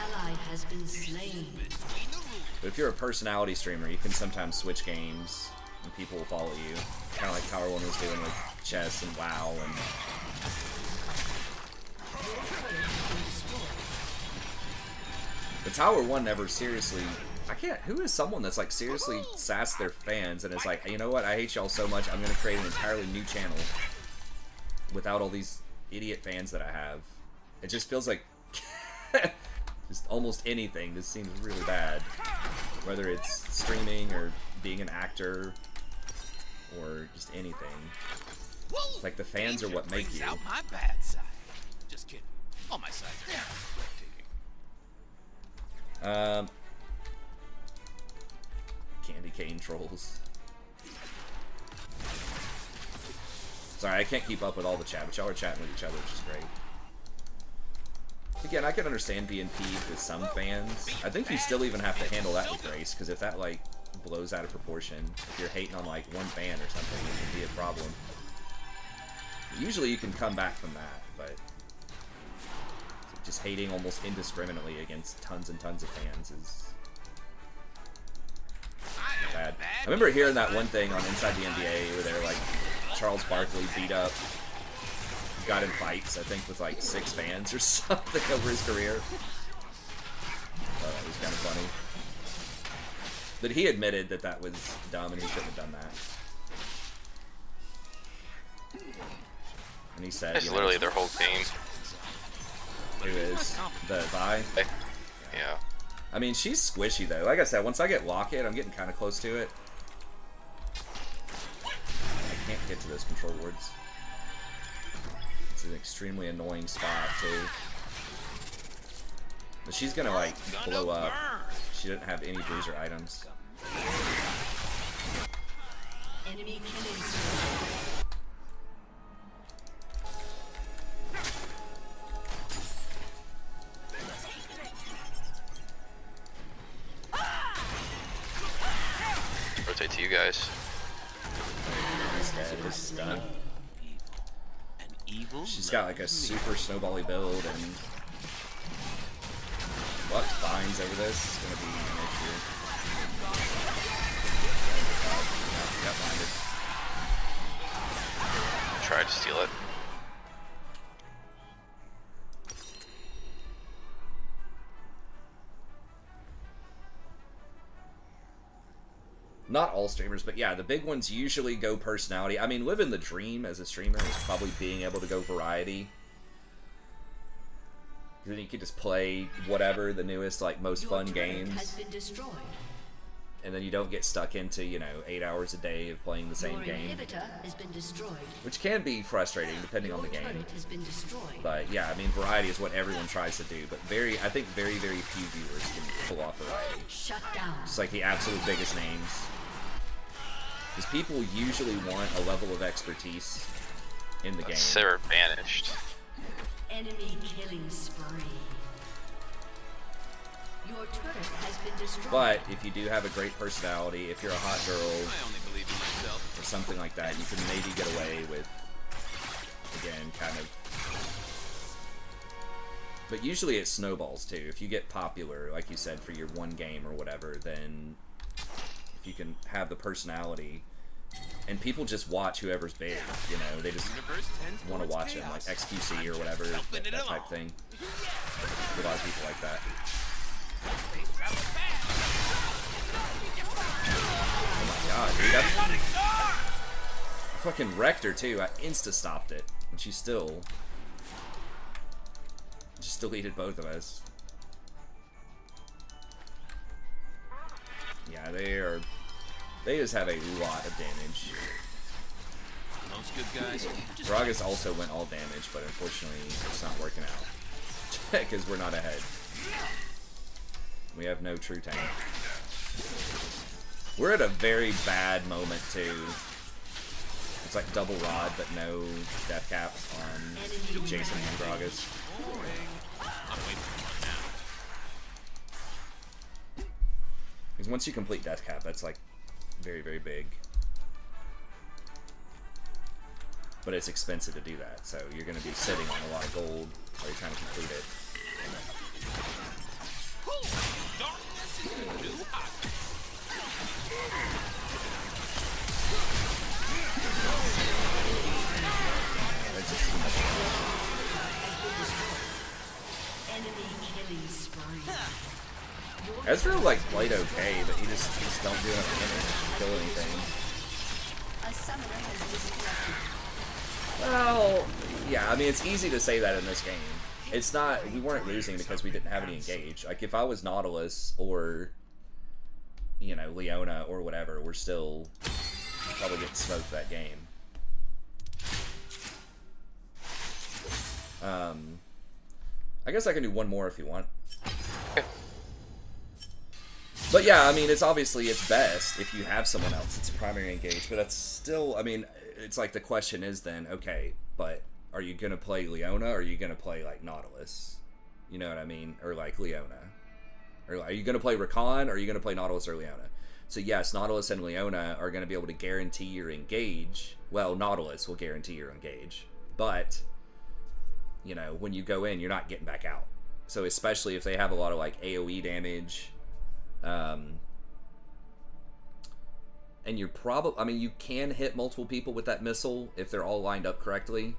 ally has been slain. But if you're a personality streamer, you can sometimes switch games, and people will follow you. Kind of like Tower 1 was doing with chess and WoW. And but Tower 1 never seriously... I can't... Who is someone that's like seriously sassed their fans and is like, you know what, I hate y'all so much, I'm going to create an entirely new channel without all these idiot fans that I have. It just feels like... just almost anything just seems really bad. Whether it's streaming or being an actor or just anything. Like the fans are what make you. Out my bad side. Just kidding. All my sides are breathtaking. Candy cane trolls. Sorry, I can't keep up with all the chat, but y'all are chatting with each other, which is great. Again, I can understand being peeved with some fans. I think you still even have to handle that with grace, because if that, like, blows out of proportion, if you're hating on, like, one fan or something, it can be a problem. Usually you can come back from that, but just hating almost indiscriminately against tons and tons of fans is bad. I remember hearing that one thing on Inside the NBA where they were like, Charles Barkley beat up, got in fights, I think, with like 6 fans or something over his career. That was kind of funny. But he admitted that that was dumb and he shouldn't have done that. And he said, It's literally their whole team. Who is? The Vi? Yeah. I mean, she's squishy though. Like I said, once I get Locket, I'm getting kind of close to it. I can't get to those control wards. It's an extremely annoying spot too. But she's gonna like blow up. She didn't have any bruiser items. Enemy killing spree. Rotate to you guys. That is done. An evil. She's got like a super snowbally build, and Lux binds over this is gonna be an issue. Got blinded. Tried to steal it. Not all streamers, but yeah, the big ones usually go personality. I mean, living the dream as a streamer is probably being able to go variety. Then you can just play whatever, the newest, like, most fun games. Has been destroyed. And then you don't get stuck into, you know, 8 hours a day of playing the same Your game. inhibitor has been destroyed. Which can be frustrating, depending on the Your game. turret has been destroyed. But yeah, I mean, variety is what everyone tries to do. But I think very, very few viewers can pull off variety. Shut down. Just like the absolute biggest names. Because people usually want a level of expertise in the game. Sarah vanished. Enemy killing spree. Your turret has been destroyed. But if you do have a great personality, if you're a hot girl I only believe in myself. or something like that, you can maybe get away with, again, kind of. But usually it snowballs too. If you get popular, like you said, for your one game or whatever, then if you can have the personality, and people just watch whoever's big, you know, they just want to watch them, like XQC or whatever, that type thing. A lot of people like that. Oh my god, dude, I fucking wrecked her too. I insta-stopped it, and she still just deleted both of us. Yeah, they just have a lot of damage. Those good guys. Gragas also went all damage, but unfortunately it's not working out. Because we're not ahead. We have no true tank. We're at a very bad moment too. It's like double rod, but no death cap on Jason and Gragas. I'm waiting for one now. Because once you complete death cap, that's like very, very big. But it's expensive to do that, so you're going to be sitting on a lot of gold while you're trying to complete it. Darkness is the new hot. That's just too much. Enemy killing spree. Ezra like played okay, but he just don't do enough damage to kill anything. A summoner has disconnected. Well, yeah, I mean, it's easy to say that in this game. It's not, we weren't losing because we didn't have any engage. Like, if I was Nautilus or, you know, Leona or whatever, we're still probably getting smoked that game. I guess I can do one more if you want. But yeah, I mean, it's obviously, it's best if you have someone else. It's a primary engage, but that's still, I mean, it's like the question is then, okay, but are you going to play Leona or are you going to play, like, Nautilus? You know what I mean? Or, like, Leona. Or are you going to play Rakan or are you going to play Nautilus or Leona? So, yes, Nautilus and Leona are going to be able to guarantee your engage. Well, Nautilus will guarantee your engage. But, you know, when you go in, you're not getting back out. So, especially if they have a lot of, like, AoE damage. And you're probably, I mean, you can hit multiple people with that missile if they're all lined up correctly.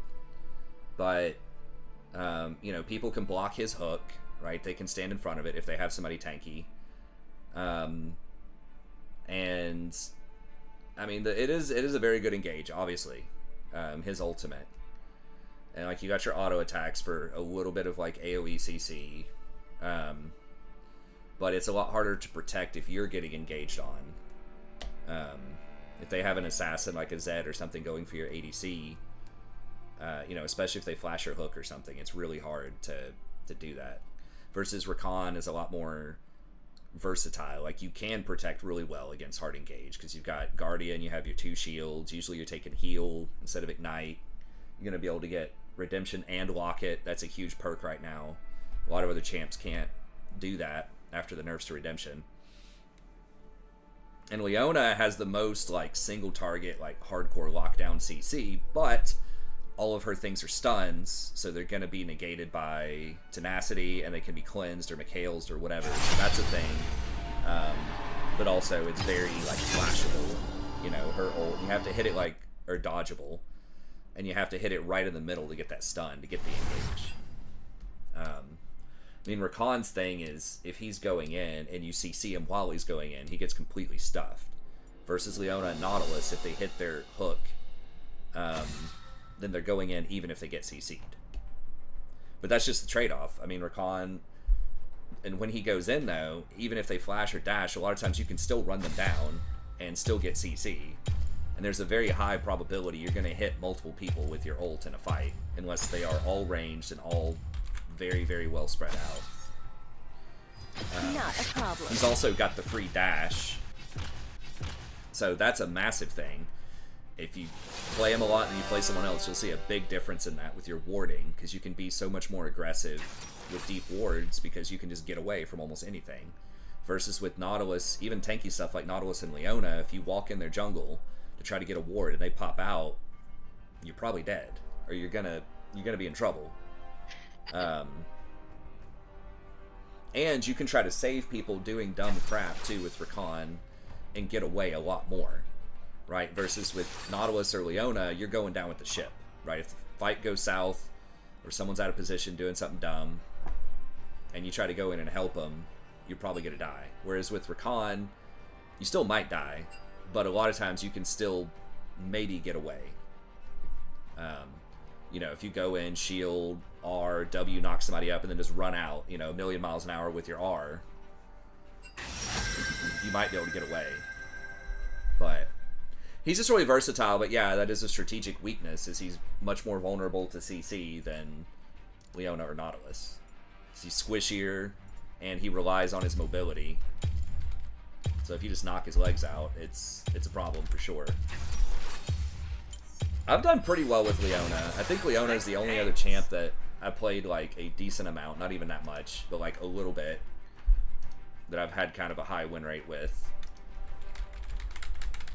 But, you know, people can block his hook, right? They can stand in front of it if they have somebody tanky. And, I mean, it is a very good engage, obviously. His ultimate. And, like, you got your auto attacks for a little bit of, like, AoE CC. But it's a lot harder to protect if you're getting engaged on. If they have an assassin like a Zed or something going for your ADC, you know, especially if they flash your hook or something, it's really hard to do that. Versus Rakan is a lot more versatile. Like, you can protect really well against hard engage because you've got Guardian, you have your 2 shields. Usually you're taking heal instead of ignite. You're going to be able to get redemption and locket. That's a huge perk right now. A lot of other champs can't do that after the nerfs to redemption. And Leona has the most, like, single target, like, hardcore lockdown CC, but all of her things are stuns, so they're going to be negated by tenacity, and they can be cleansed or McHale'd or whatever, so that's a thing. But also, it's very, like, flashable. You know, her ult, you have to hit it, like, or dodgeable, and you have to hit it right in the middle to get that stun, to get the engage. I mean, Rakan's thing is, if he's going in and you CC him while he's going in, he gets completely stuffed. Versus Leona and Nautilus, if they hit their hook, then they're going in even if they get CC'd. But that's just the trade-off. I mean, Rakan, and when he goes in, though, even if they flash or dash, a lot of times you can still run them down and still get CC. And there's a very high probability you're going to hit multiple people with your ult in a fight, unless they are all ranged and all very, very well spread out. Not a problem. He's also got the free dash, so that's a massive thing. If you play him a lot and you play someone else, you'll see a big difference in that with your warding, because you can be so much more aggressive with deep wards because you can just get away from almost anything. Versus with Nautilus, even tanky stuff like Nautilus and Leona, if you walk in their jungle to try to get a ward and they pop out, you're probably dead, or you're gonna be in trouble. And you can try to save people doing dumb crap too with Rakan and get away a lot more, right? Versus with Nautilus or Leona, you're going down with the ship, right? If the fight goes south or someone's out of position doing something dumb and you try to go in and help them, you're probably going to die. Whereas with Rakan, you still might die, but a lot of times you can still maybe get away. You know, if you go in, shield, R, W, knock somebody up, and then just run out, you know, a million miles an hour with your R, you might be able to get away. But he's just really versatile, but yeah, that is a strategic weakness, is he's much more vulnerable to CC than Leona or Nautilus. He's squishier, and he relies on his mobility. So if you just knock his legs out, it's a problem for sure. I've done pretty well with Leona. I think Leona is the only other champ that I played like a decent amount, not even that much, but like a little bit, that I've had kind of a high win rate with.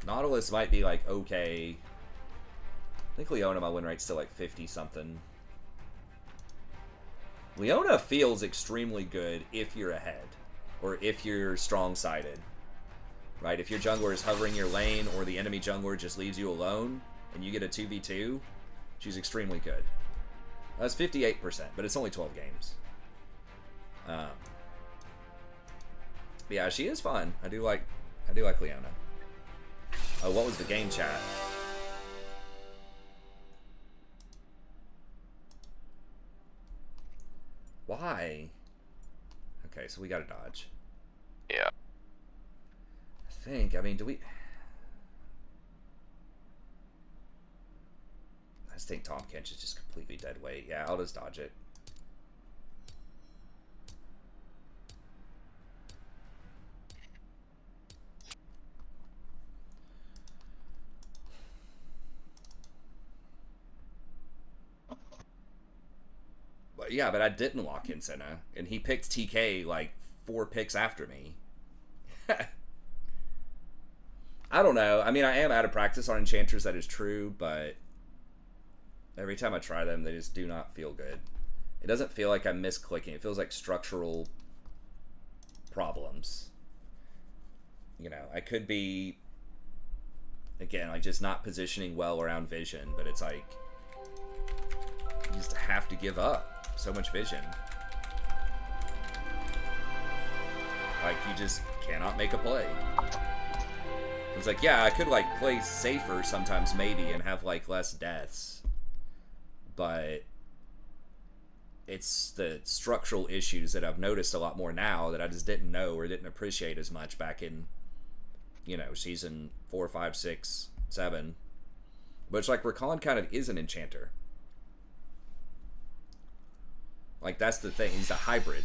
Nautilus might be like okay. I think Leona, my win rate's still like 50 something. Leona feels extremely good if you're ahead, or if you're strong-sided, right? If your jungler is hovering your lane, or the enemy jungler just leaves you alone, and you get a 2v2, she's extremely good. That's 58%, but it's only 12 games. Yeah, she is fun. I do like Leona. Oh, what was the game chat? Why? Okay, so we gotta dodge. Yeah. I mean, do we... I just think Tahm Kench is just completely dead weight. Yeah, I'll just dodge it. But yeah, but I didn't lock in Senna, and he picked TK like 4 picks after me. I don't know. I mean, I am out of practice on enchanters, that is true, but every time I try them, they just do not feel good. It doesn't feel like I'm misclicking. It feels like structural problems. You know, I could be, again, like just not positioning well around vision, but it's like, you just have to give up so much vision. Like, you just cannot make a play. It's like, yeah, I could like play safer sometimes maybe and have like less deaths, but it's the structural issues that I've noticed a lot more now that I just didn't know or didn't appreciate as much back in, you know, season 4, 5, 6, 7. But it's like Rakan kind of is an enchanter. Like, that's the thing. He's a hybrid.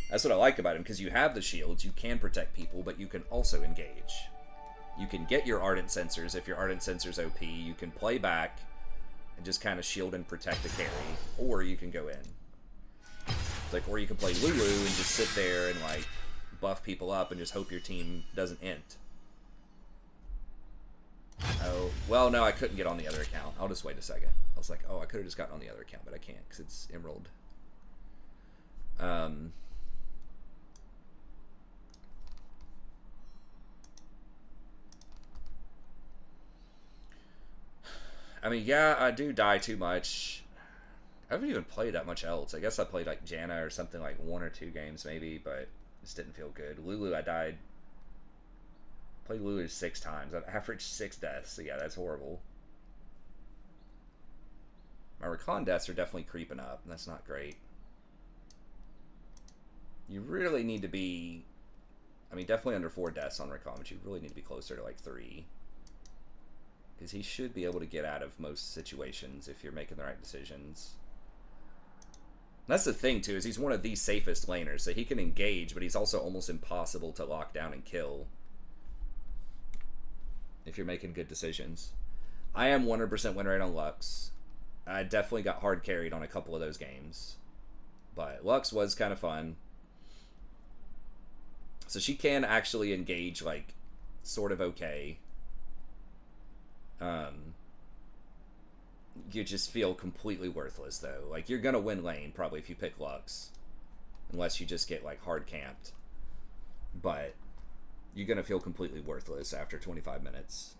That's what I like about him, because you have the shields, you can protect people, but you can also engage. You can get your Ardent Sensors if your Ardent Sensor's OP. You can play back and just kind of shield and protect the carry. Or you can go in. It's like, or you can play Lulu and just sit there and, like, buff people up and just hope your team doesn't int. Oh, well, no, I couldn't get on the other account. I'll just wait a second. I was like, oh, I could have just gotten on the other account, but I can't because it's Emerald. I mean, yeah, I do die too much. I haven't even played that much else. I guess I played like Janna or something, like 1 or 2 games maybe, but just didn't feel good. Lulu, I died. Played Lulu 6 times. I've averaged 6 deaths, so yeah, that's horrible. My Rakan deaths are definitely creeping up, and that's not great. You really need to be... I mean, definitely under 4 deaths on Rakan, but you really need to be closer to like 3. Because he should be able to get out of most situations if you're making the right decisions. That's the thing, too, is he's one of the safest laners, so he can engage, but he's also almost impossible to lock down and kill if you're making good decisions. I am 100% win rate on Lux. I definitely got hard carried on a couple of those games, but Lux was kind of fun. So she can actually engage, like, sort of okay. You just feel completely worthless, though. Like, you're gonna win lane, probably, if you pick Lux. Unless you just get, like, hard camped. But you're gonna feel completely worthless after 25 minutes.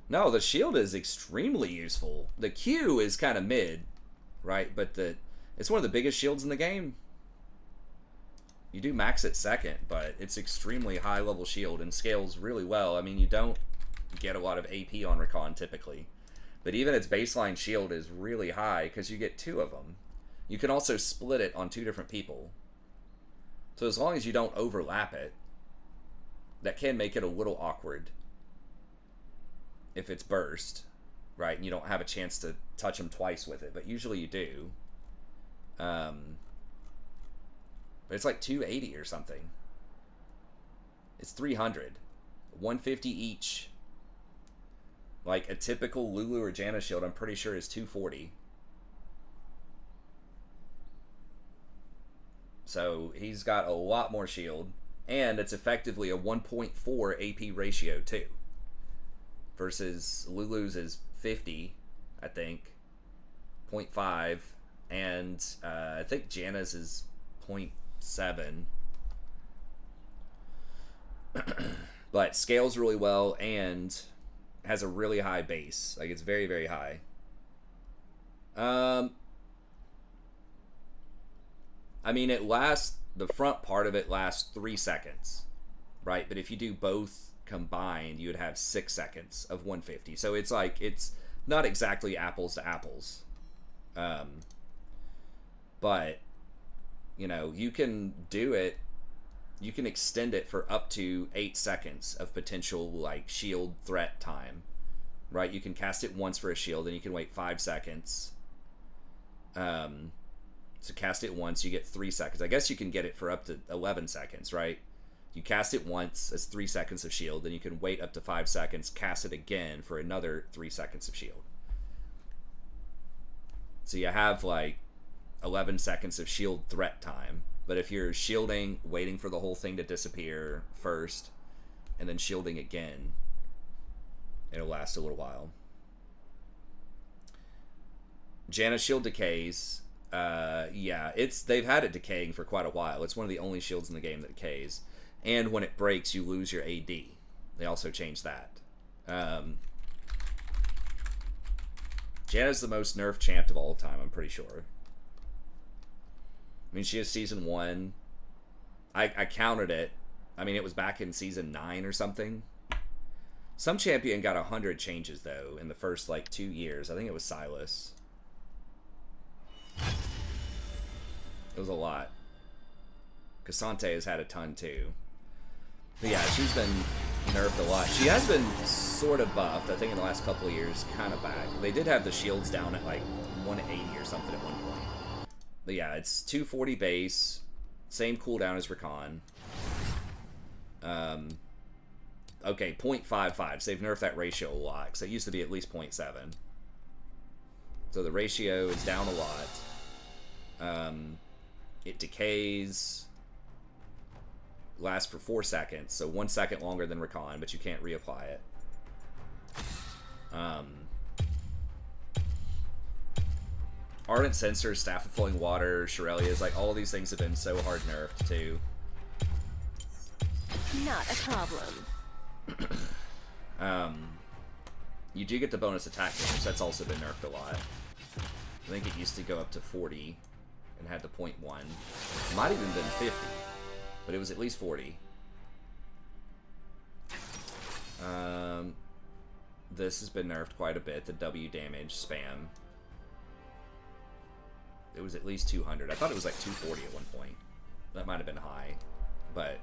No, the shield is extremely useful. The Q is kind of mid, right? But it's one of the biggest shields in the game. You do max it second, but it's extremely high level shield and scales really well. I mean, you don't get a lot of AP on Rakan typically, but even its baseline shield is really high because you get 2 of them. You can also split it on 2 different people. So as long as you don't overlap it, that can make it a little awkward if it's burst. right? And you don't have a chance to touch them twice with it, but usually you do. But it's like 280 or something. It's 300. 150 each. Like a typical Lulu or Janna shield, I'm pretty sure is 240. So he's got a lot more shield, and it's effectively a 1.4 AP ratio too. Versus Lulu's is 50, I think, 0.5, and I think Janna's is 0.7. But scales really well and has a really high base. Like, it's very, very high. I mean, it lasts, the front part of it lasts 3 seconds, right? But if you do both combined, you would have 6 seconds of 150. So it's like, it's not exactly apples to apples. But, you know, you can do it, you can extend it for up to 8 seconds of potential, like, shield threat time, right? You can cast it once for a shield, and you can wait 5 seconds. So cast it once, you get 3 seconds. I guess you can get it for up to 11 seconds, right? You cast it once, that's 3 seconds of shield, then you can wait up to 5 seconds, cast it again for another 3 seconds of shield. So you have like 11 seconds of shield threat time. But if you're shielding, waiting for the whole thing to disappear first, and then shielding again, it'll last a little while. Janna's shield decays. Yeah, they've had it decaying for quite a while. It's one of the only shields in the game that decays. And when it breaks, you lose your AD. They also changed that. Janna's the most nerfed champ of all time, I'm pretty sure. I mean, she has Season 1. I counted it. I mean, it was back in Season 9 or something. Some champion got 100 changes, though, in the first, like, 2 years. I think it was Silas. It was a lot. Cassante has had a ton, too. But yeah, she's been nerfed a lot. She has been sort of buffed, I think, in the last couple of years, kind of back. They did have the shields down at, like, 180 or something at one point. But yeah, it's 240 base, same cooldown as Rakan. Okay, 0.55, so they've nerfed that ratio a lot, because it used to be at least 0.7. So the ratio is down a lot. It decays, lasts for 4 seconds, so 1 second longer than Rakan, but you can't reapply it. Ardent Censer, Staff of Flowing Water, Shirelia's, like, all these things have been so hard nerfed, too. Not a problem. You do get the bonus attack damage, that's also been nerfed a lot. I think it used to go up to 40 and had the 0.1. It might have even been 50, but it was at least 40. This has been nerfed quite a bit, the W damage spam. It was at least 200. I thought it was like 240 at one point. That might have been high, but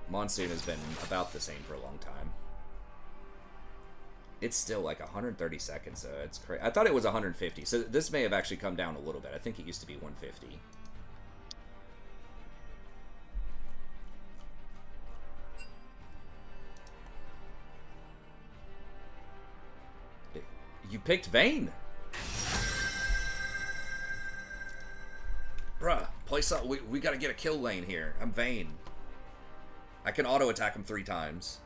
Monsoon has been about the same for a long time. It's still like 130 seconds, so it's crazy. I thought it was 150, so this may have actually come down a little bit. I think it used to be 150. You picked Vayne. Bruh, play something. We gotta get a kill lane here. I'm Vayne. I can auto attack him 3 times.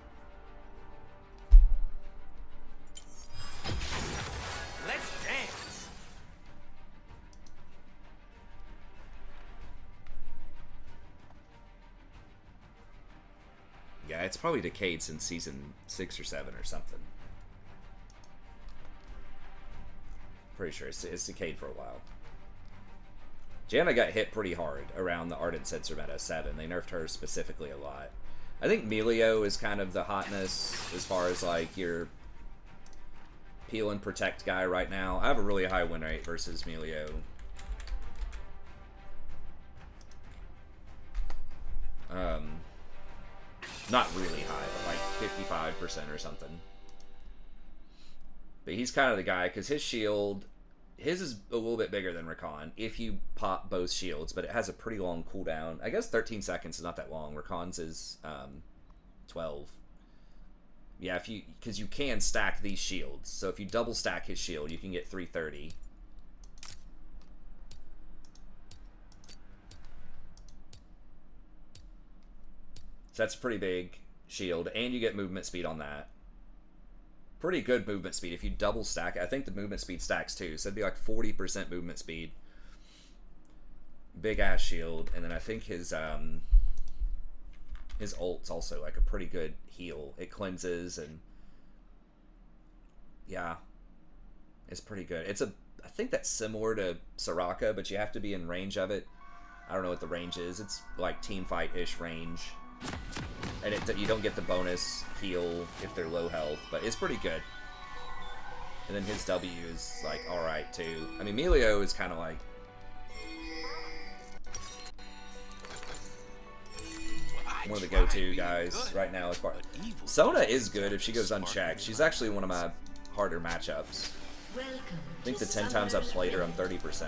Let's dance. Yeah, it's probably decayed since season 6 or 7 or something. Pretty sure it's decayed for a while. Janna got hit pretty hard around the Ardent Censer meta 7. They nerfed her specifically a lot. I think Melio is kind of the hotness as far as like your peel and protect guy right now. I have a really high win rate versus Melio. Not really high, but like 55% or something. But he's kind of the guy, because his shield, his is a little bit bigger than Rakan if you pop both shields, but it has a pretty long cooldown. I guess 13 seconds is not that long. Rakan's is 12. Yeah, because you can stack these shields. So if you double stack his shield, you can get 330. So that's a pretty big shield, and you get movement speed on that. Pretty good movement speed if you double stack it. I think the movement speed stacks too, so it'd be like 40% movement speed. Big ass shield, and then I think his ult's also like a pretty good heal. It cleanses, and yeah, it's pretty good. I think that's similar to Soraka, but you have to be in range of it. I don't know what the range is. It's like team fight-ish range. And you don't get the bonus heal if they're low health, but it's pretty good. And then his W is like alright too. I mean, Melio is kind of like one of the go-to guys right now. As far Sona is good if she goes unchecked. She's actually one of my harder matchups. I think the 10 times I've played her, I'm 30%.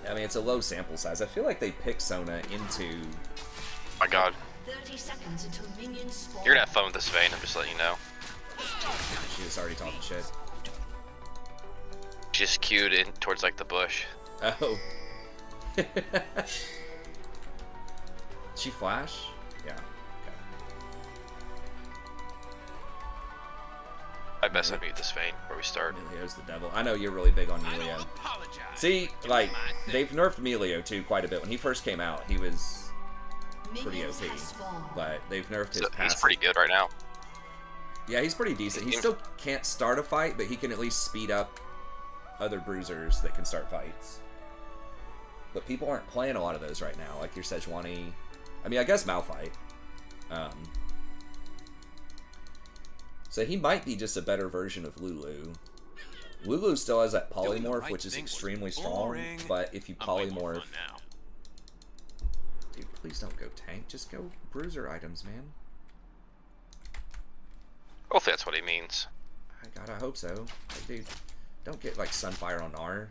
I mean, it's a low sample size. I feel like they pick Sona into... My god. 30 seconds until minions spawn. You're gonna have fun with this Vayne, I'm just letting you know. She was already talking shit. Just queued in towards like the bush. Oh. She flash? Yeah. Okay. I best unmute this Vayne before we start. Melio's the devil. I know you're really big on Melio. See, like, they've nerfed Melio too quite a bit. When he first came out, he was pretty OP. But they've nerfed his passive. He's pretty good right now. Yeah, he's pretty decent. He still can't start a fight, but he can at least speed up other bruisers that can start fights. But people aren't playing a lot of those right now, like your Sejuani. I mean, I guess Malphite. So he might be just a better version of Lulu. Lulu still has that polymorph, which is extremely strong, but if you polymorph... Dude, please don't go tank. Just go bruiser items, man. Hopefully that's what he means. I hope so. Like, dude, don't get, like, Sunfire on R.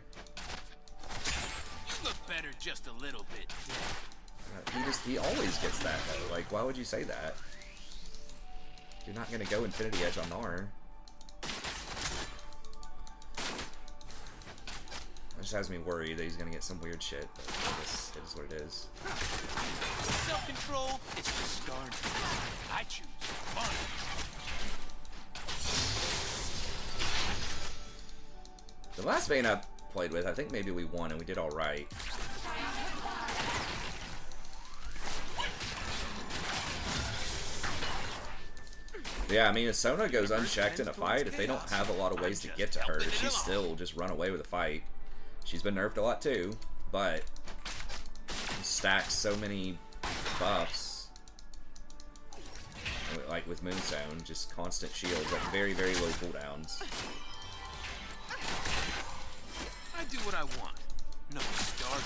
You look better just a little bit. He always gets that, though. Like, why would you say that? You're not gonna go Infinity Edge on R. That just has me worried that he's gonna get some weird shit, but I guess it is what it is. Self-control is the start. I choose fun. The last Vayne I played with, I think maybe we won and we did alright. Yeah, I mean, if Sona goes unchecked in a fight, if they don't have a lot of ways to get to her, she's still just run away with a fight. She's been nerfed a lot too, but stacks so many buffs. Like with Moonstone, just constant shields at very, very low cooldowns. I do what I want. No stars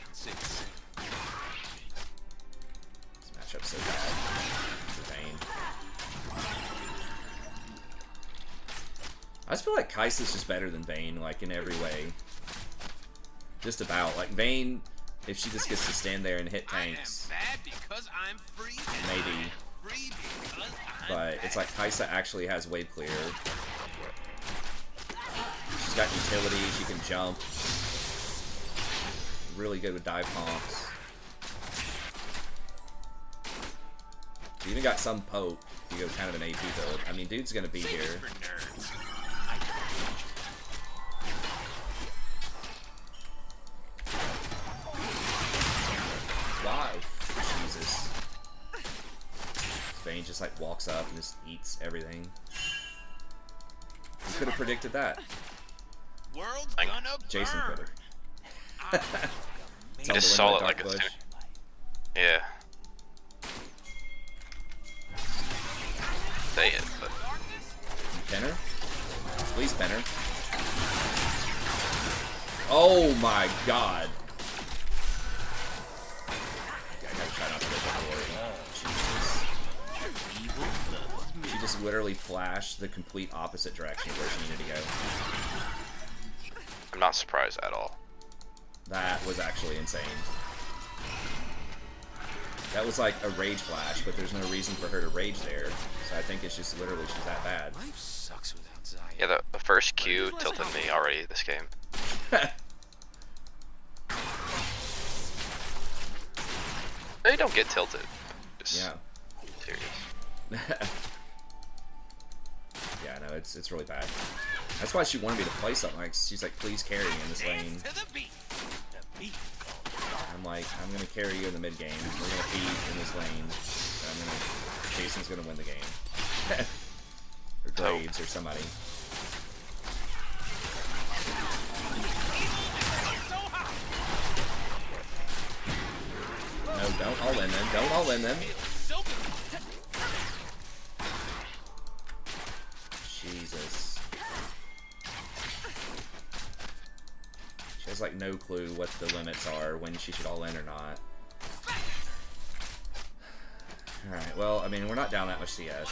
can say the same. This matchup's so bad. For Vayne. I just feel like Kai'Sa's just better than Vayne, like, in every way. Just about. Like, Vayne, if she just gets to stand there and hit tanks, maybe. But it's like Kai'Sa actually has wave clear. She's got utility, she can jump. Really good with dive comps. She even got some poke if you go kind of an AP build. I mean, dude's gonna be here. Wow. Jesus. Vayne just like walks up and just eats everything. Who could have predicted that? World's gonna Jason could have. He just saw it like a soon. Yeah. Say it, but Penner? Please, Penner. Oh my god. Okay, I gotta try not to go for the word. Oh, Jesus. She just just literally flashed the complete opposite direction of where she needed to go. I'm not surprised at all. That was actually insane. That was like a rage flash, but there's no reason for her to rage there. So I think it's just literally she's that bad. Life sucks without Zaya. Yeah, the first Q tilted me already this game. They don't get tilted. Just Yeah. serious. Yeah, no, it's really bad. That's why she wanted me to play something like, she's like, please carry me in this lane. Dance to the beat. The beat. I'm like, I'm gonna carry you in the mid game. We're gonna feed in this lane. And Jason's gonna win the game. Or Grades or somebody. No, don't all in them. Don't all in them. Jesus. She has like no clue what the limits are, when she should all in or not. Alright, well, I mean, we're not down that much CS.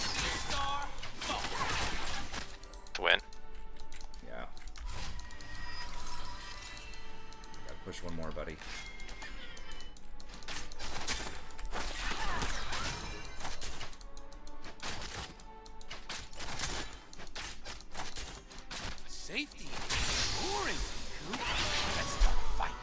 To win. Yeah. Gotta push one more, buddy. Safety is boring, Coop. That's the fight.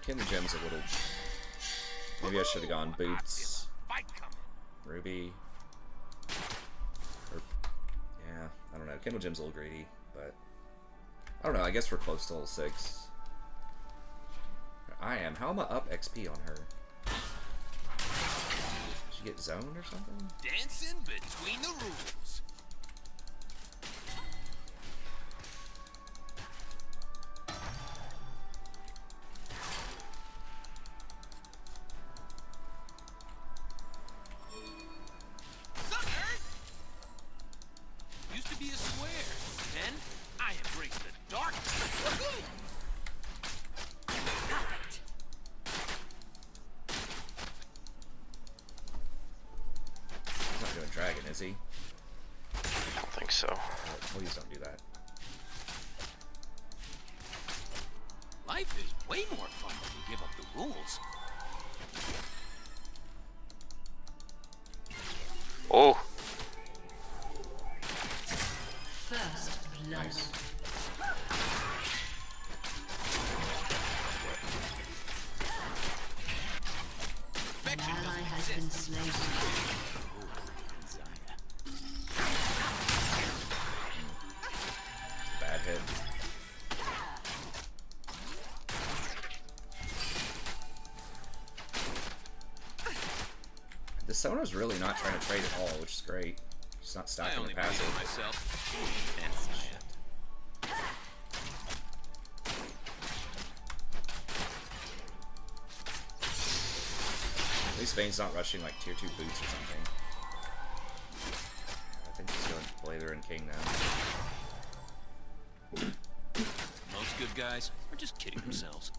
Kinder Gem's a little... Maybe I should have gone Boots, Fight coming. Ruby, or... Yeah, I don't know. Kendall Gem's a little greedy, but... I don't know, I guess we're close to level 6. I am. How am I up XP on her? Did she get zoned or something? Dancing between the rules. Sup, nerd? Used to be a square. Then I embraced the dark. Woohoo! He's not doing dragon, is he? I don't think so. Oh, please don't do that. Life is way more fun when you give up the rules. Oh, First blood. Nice. An ally has been slain. Bad hit. The Sona's really not trying to trade at all, which is great. She's not I stacking only the believe in passive. myself. And Zaya. At least Vane's not rushing like tier 2 boots or something. I think he's going Blazer and King now. Most good guys are just kidding themselves.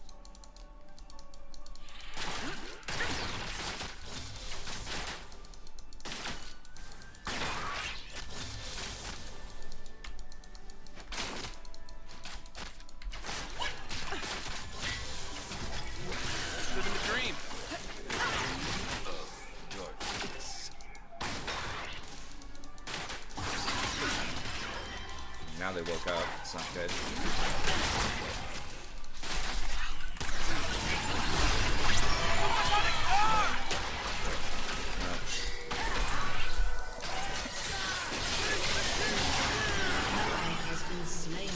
Living the dream. Darkness. Now they woke up. It's not good. Has been slain.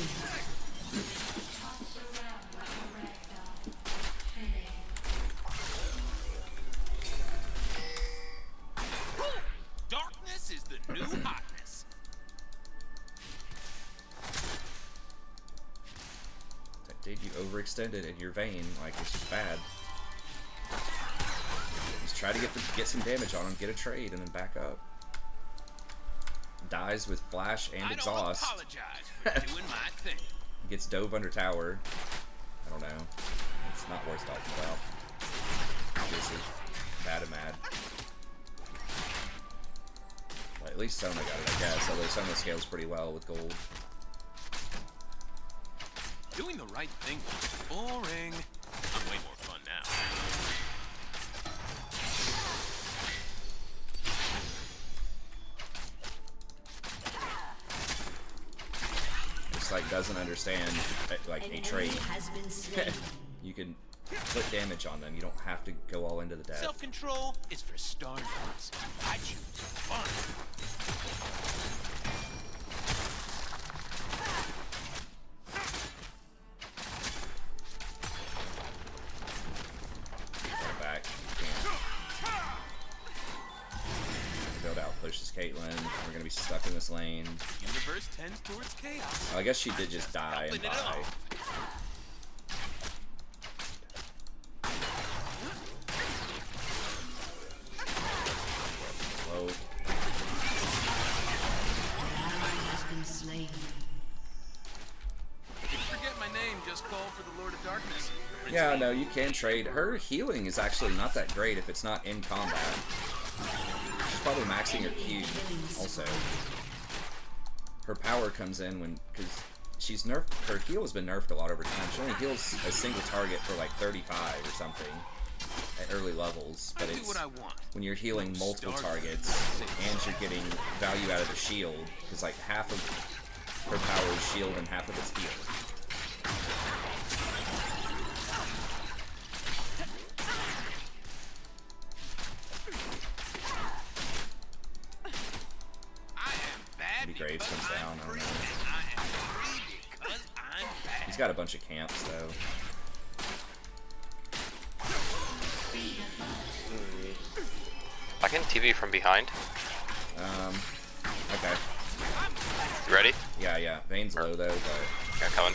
Darkness is the new hotness. Dude, you overextended in your Vane. Like, it's just bad. Just try to get some damage on him, get a trade, and then back up. dies with flash and I don't exhaust. apologize for doing my thing. Gets dove under tower. I don't know. It's not worth talking about. Obviously, bad and mad. But at least Sona got it, I guess. Although Sona scales pretty well with gold. Doing the right thing was boring. I'm way more fun now. Just like doesn't understand like An a enemy trait. has been slain. You can put damage on them. You don't have to go all into the death. Self-control is for starvers. I choose fun. Go back. Build out pushes Caitlyn. We're gonna be stuck in this lane. Universe tends towards chaos. Oh, I guess she did just die and Helping it buy. out. Whoa. An ally has been slain. If you forget my name, just call for the Lord of Darkness. Prince Yeah, Lee. no, you can trade. Her healing is actually not that great if it's not in combat. She's probably maxing her Q also. Her power comes in when, because she's nerfed, her heal has been nerfed a lot over time. She only heals a single target for like 35 or something at early levels. I But do it's what I want. when you're healing multiple targets and you're getting value out of the shield, because like half of her power is shield and half of it's heal. I am bad Maybe Graves because comes I'm down, I don't free, know. and I am free because I'm bad. He's got a bunch of camps though. I can TV from behind. Okay. You ready? Yeah. Vayne's low though, but Yeah, coming.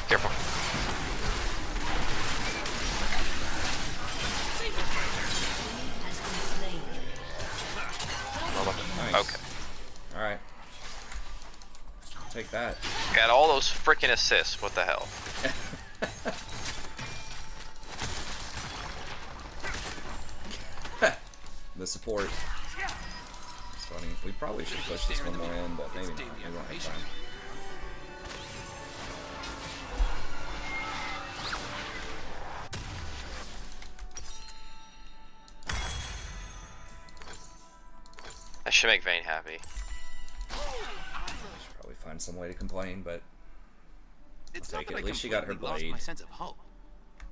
Careful. Has been slain. nice. Okay. Alright. Take that. Got all those freaking assists. What the hell? The support. It's funny. We probably should push this one more in, but maybe not. We won't have time. That should make Vayne happy. Should probably find some way to complain, but It's I'll not take that it. I At least she got her completely lost blade. my sense of hope.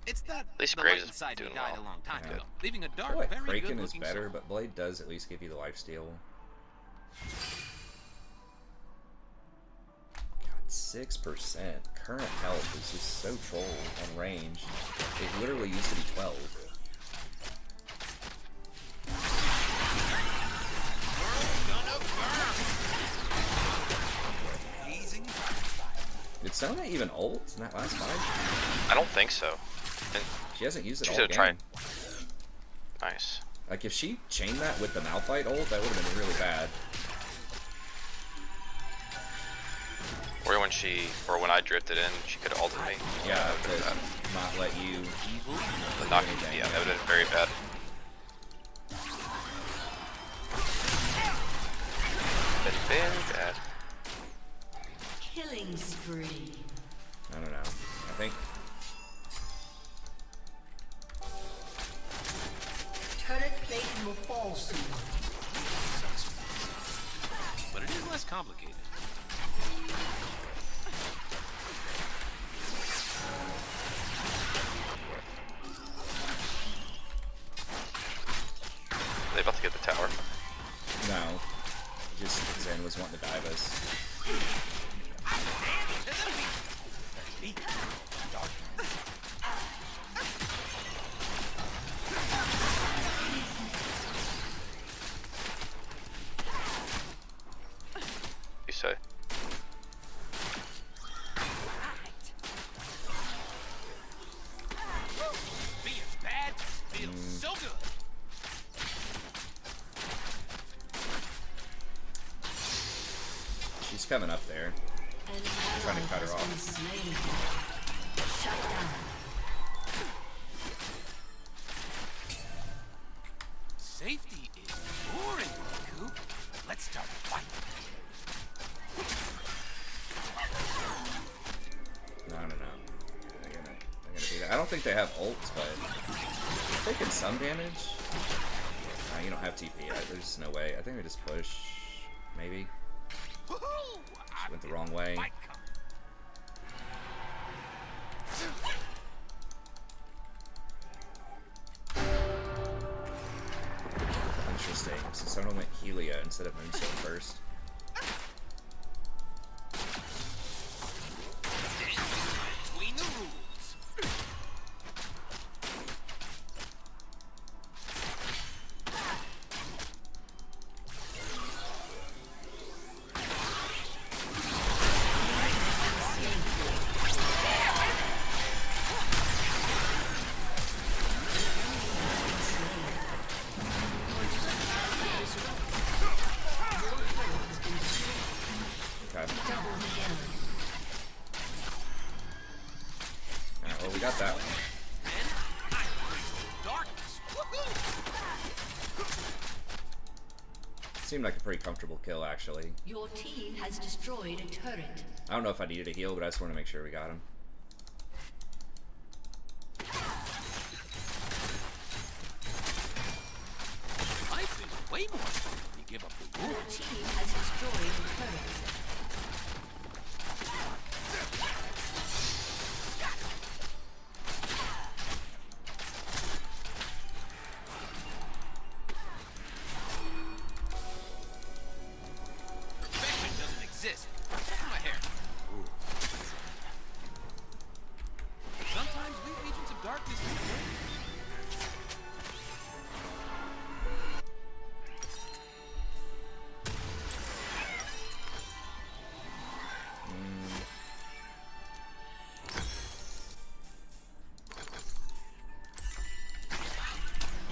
It's that least the Graves light is inside me doing died well. a long time Yeah. ago, leaving a I dark, feel like very Kraken is good-looking better, soul. but Blade does at least give you the lifesteal. God, 6%. Current health is just so troll on range. It literally used to be 12. Blazing. Did Sona even ult in that last fight? I don't think so. And She hasn't used it she's all gonna try. game. Nice. Like, if she chained that with the Malphite ult, that would have been really bad. Or when I drifted in, she could have ulted me. Yeah, to not let you... But not, yeah, that would have been very bad. Been very bad. Killing spree. I don't know. I think... Turret plate will fall soon. But it is less complicated. Are they about to get the tower? No. Just Zen was wanting to dive us. You say? She's coming up there. An Trying to ally cut her has off. been slain. Shut down. Safety is boring, Coop. Let's start a fight. No. They're gonna do that. I don't think they have ults, but they're taking some damage. Nah, you don't have TP. There's no way. I think we just push. Maybe. Woohoo! She went the wrong way. Fight coming. Interesting. So someone went Helia instead of Moonstone first. Between the rules. Okay. Alright, well, we got that one. Then I embrace the darkness. Woohoo! Seemed like a pretty comfortable kill, actually. Your team has destroyed a turret. I don't know if I needed a heal, but I just want to make sure we got him. Life is way more fun when you give up the Your rules. team has destroyed a turret. Perfection doesn't exist. Check my hair. Sometimes we agents of darkness need win.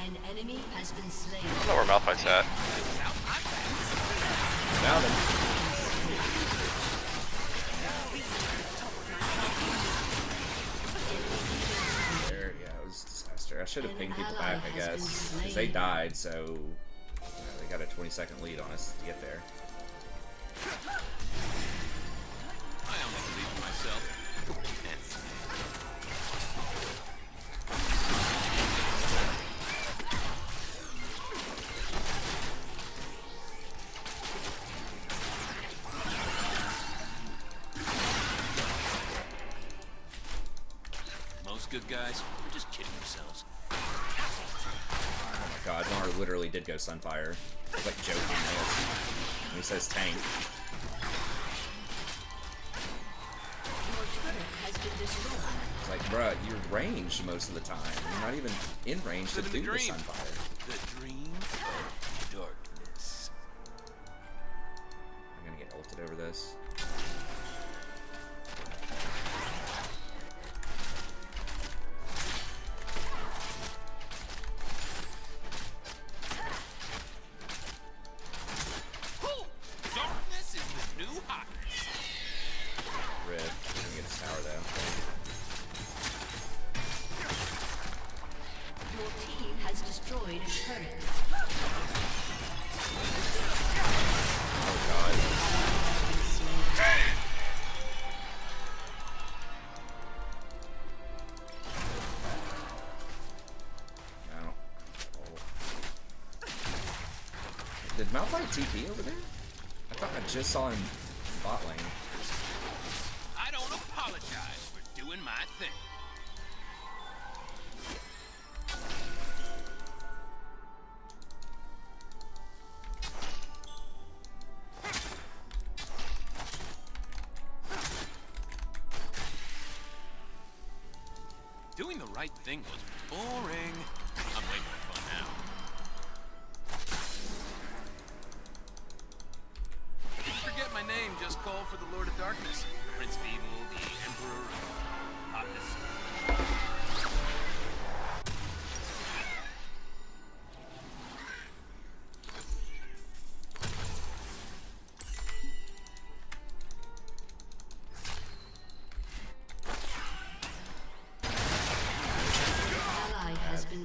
An enemy has been slain. I don't know where Malphite's at. Found him. There, yeah, it was a disaster. I should have pinged people back, I guess. Because they died, so they got a 20-second lead on us to get there. I only believe in myself. Most good guys are just kidding themselves. Oh my god, Mar literally did go Sunfire. I was like joking this. And he says tank. Your turret has been destroyed. It's like, bruh, you're ranged most of the time. You're not even in range to Living do the the dream. Sunfire. The dream of darkness. I'm gonna get ulted over this. Whew! Darkness is the new hotness. Rip. I'm gonna get his tower though. Your team has destroyed a turret. Oh god. No. Oh. Did Malphite TP over there? I thought I just saw him bot lane. I don't apologize for doing my thing. Doing the right thing was boring. I'm way more fun now. If you forget my name, just call for the Lord of Darkness, Prince of Evil, the Emperor of Hotness.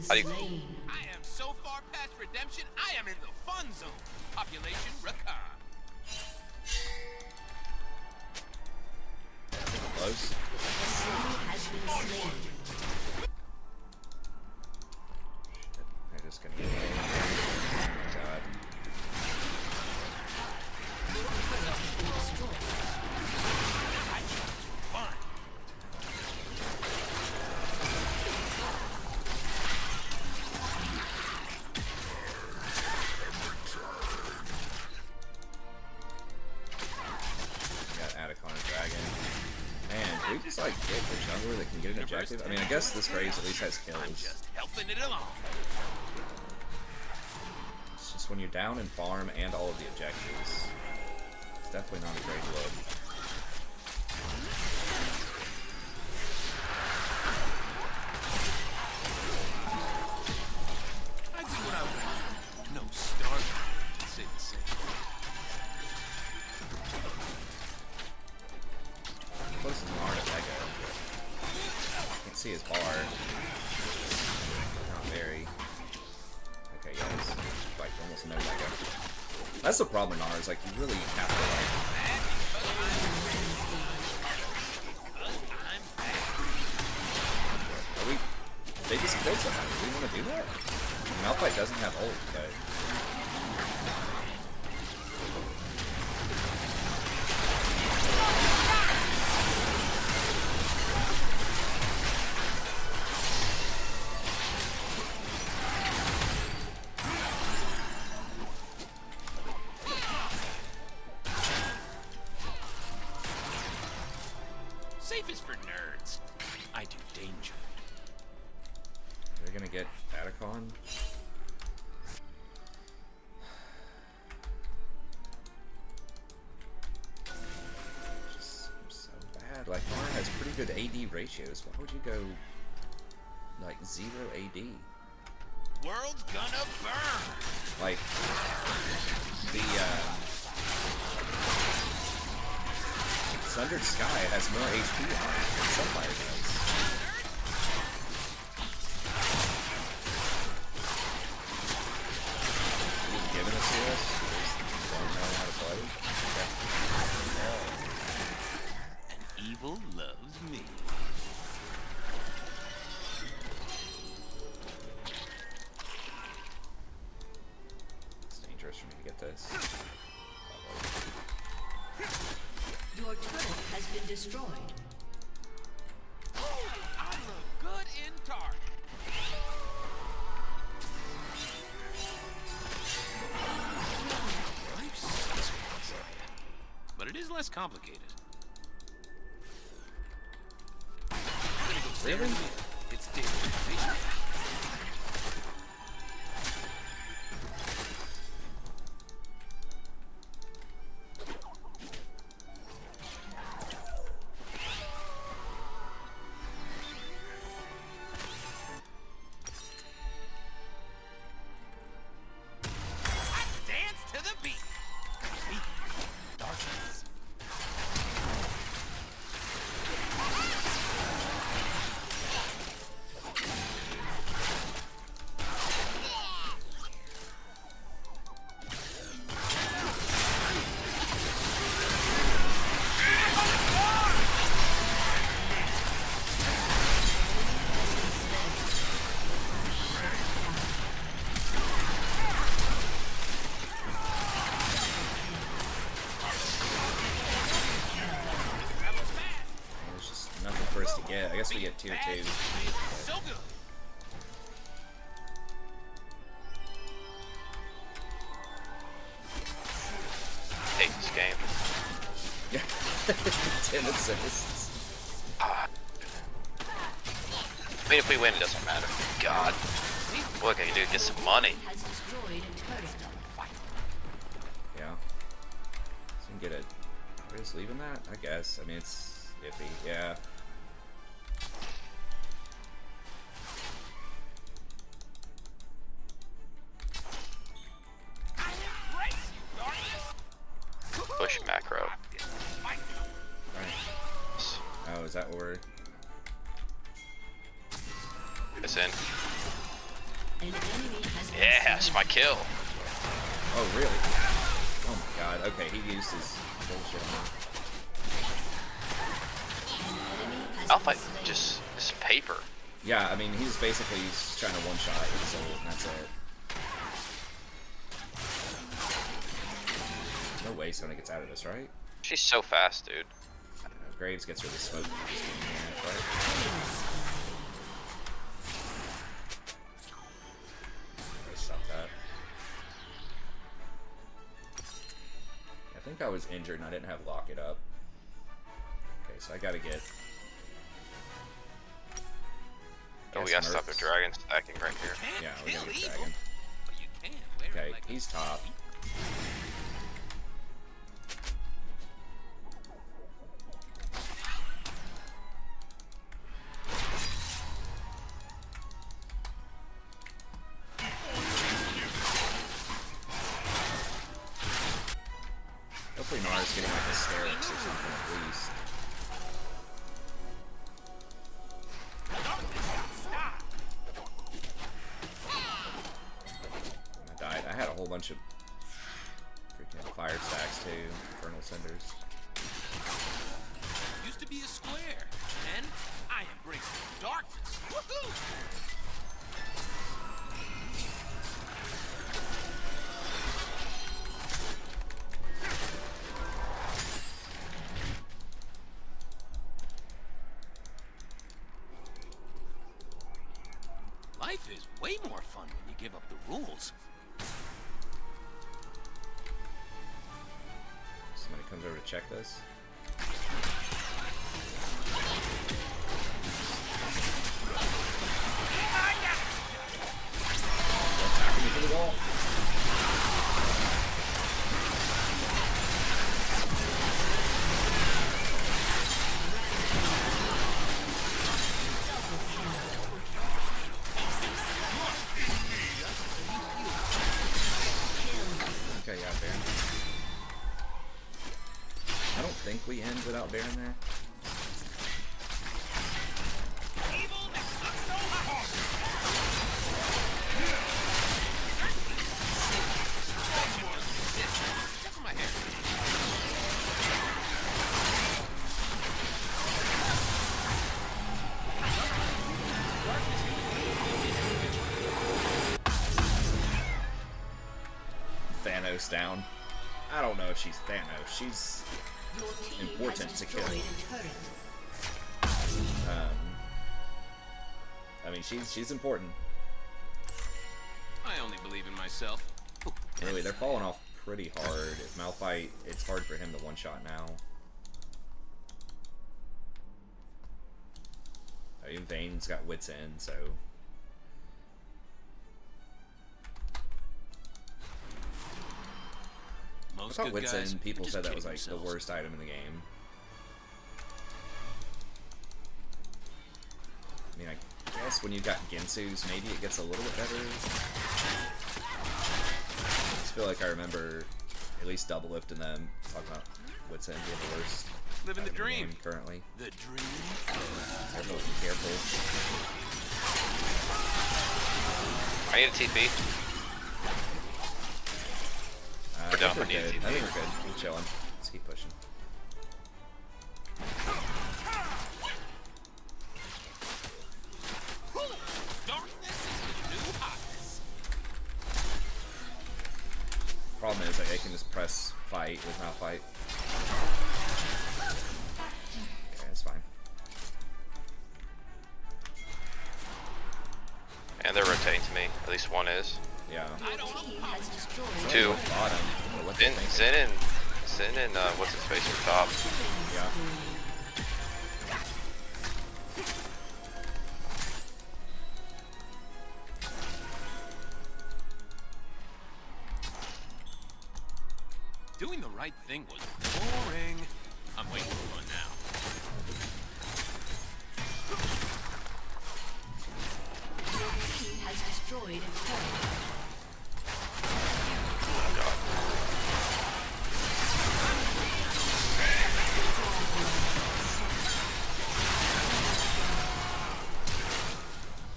How do you- slain. I am so far past redemption, I am in the fun zone. Population Rakan. Close. Has been slain. They're just gonna get away. Oh my god. Fun. We got Atticon and Dragon. Man, can we just like get the jungler that can get an objective? I mean, I guess this Graves at least has I'm kills. just helping it along. It's just when you're down in farm and all of the objectives, it's definitely not a great look. I do what I want. No starving. Say the same. Close as Nard at Lego. Can't see his bar. Not very. Okay, yeah, it's like almost no Lego. That's the problem with Nard, is like you really have to like. Are we? They just killed somebody. Do we want to do that? Malphite doesn't have ult, but. Safe is for nerds. I do danger. They're gonna get Atticon. Just seems so bad. Like Nard has pretty good AD ratios. Why would you go like 0 AD? World's gonna burn. Like the Sundered Sky has more HP on it than Sunfire does. He's giving this to us. We just don't know how to play. And evil loves me. It's dangerous for me to get this. Your turret has been destroyed. I look good in dark. Life sucks once, but it is less complicated. I'm gonna go stare Really? at it. It's daily information. Dance to the beat. Beat. Darkness. There's just nothing for us to get. I guess we get tier 2. So good. Hate this game. Yeah. 10 assists. I mean, if we win, it doesn't matter. God. What can you do? Get some money. Has destroyed a turret. Yeah. So we can get it. We're just leaving that? I guess. I mean, it's iffy. Yeah. I embrace you, darkness. Push macro. Right. Oh, is that what we're... It's in. An enemy has been Yes, my kill. Oh, really? Oh my god. Okay, he used his bullshit on me. Alpha just is paper. Yeah, I mean, he's basically trying to one-shot with his ult, and that's it. No way Sona gets out of this, right? She's so fast, dude. I don't know. Graves gets really smoked. Right? Stop that. I think I was injured and I didn't have lock it up. Okay, so I gotta get. Oh, we gotta stop the dragon stacking right here. Yeah, we gotta get dragon. But you can wear it Okay, like a he's top. Hopefully Nara's getting like hysterics or something at least. I died. I had a whole bunch of freaking fire stacks too. Infernal cinders. used to be a square. Then I embraced the darkness. Woohoo! Life is way more fun when you give up the rules. Somebody comes over to check this. Attacking me through the wall. Okay, yeah, Baron. I don't think we end without Baron there. Thanos down. I don't know if she's Thanos. She's important to kill. I mean, she's important. I only believe in myself. Anyway, they're falling off pretty hard. If Malphite, it's hard for him to one-shot now. Even Vane's got wits in, so. I Most thought good wits guys in, people are said just that was like kidding the worst item in the game. I mean, I guess when you've got Gensu's, maybe it gets a little bit better. I just feel like I remember at least double lifting them, talking about wits in being the worst. Living the item in dream. game currently. The dream. Careful, careful. I need a TP. We're done. We're We need good. TP. I think we're good. We're chilling. Let's keep pushing. Darkness is the new hotness. Problem is, like, I can just press fight with Malphite. Okay, that's fine. And they're rotating to me. At least one is. Yeah. Two. Bottom. What they think. Sin and what's his face are top. Yeah. Doing the right thing was boring. I'm waiting for one now. Your team has destroyed a turret.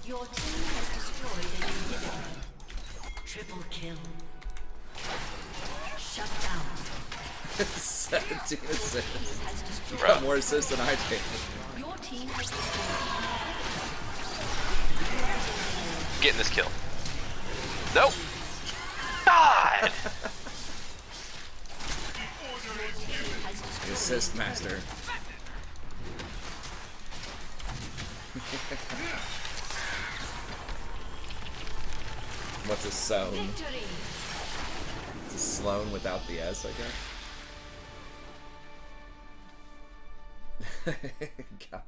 Your team has destroyed destroyed an inhibitor. Triple kill. Shut down. 17 assists. Has destroyed. Got more assists than I did. Your team has destroyed. Getting this kill. Nope. God. The assist master. What's a Sloan? Victory. It's a Sloan without the S, I guess. God.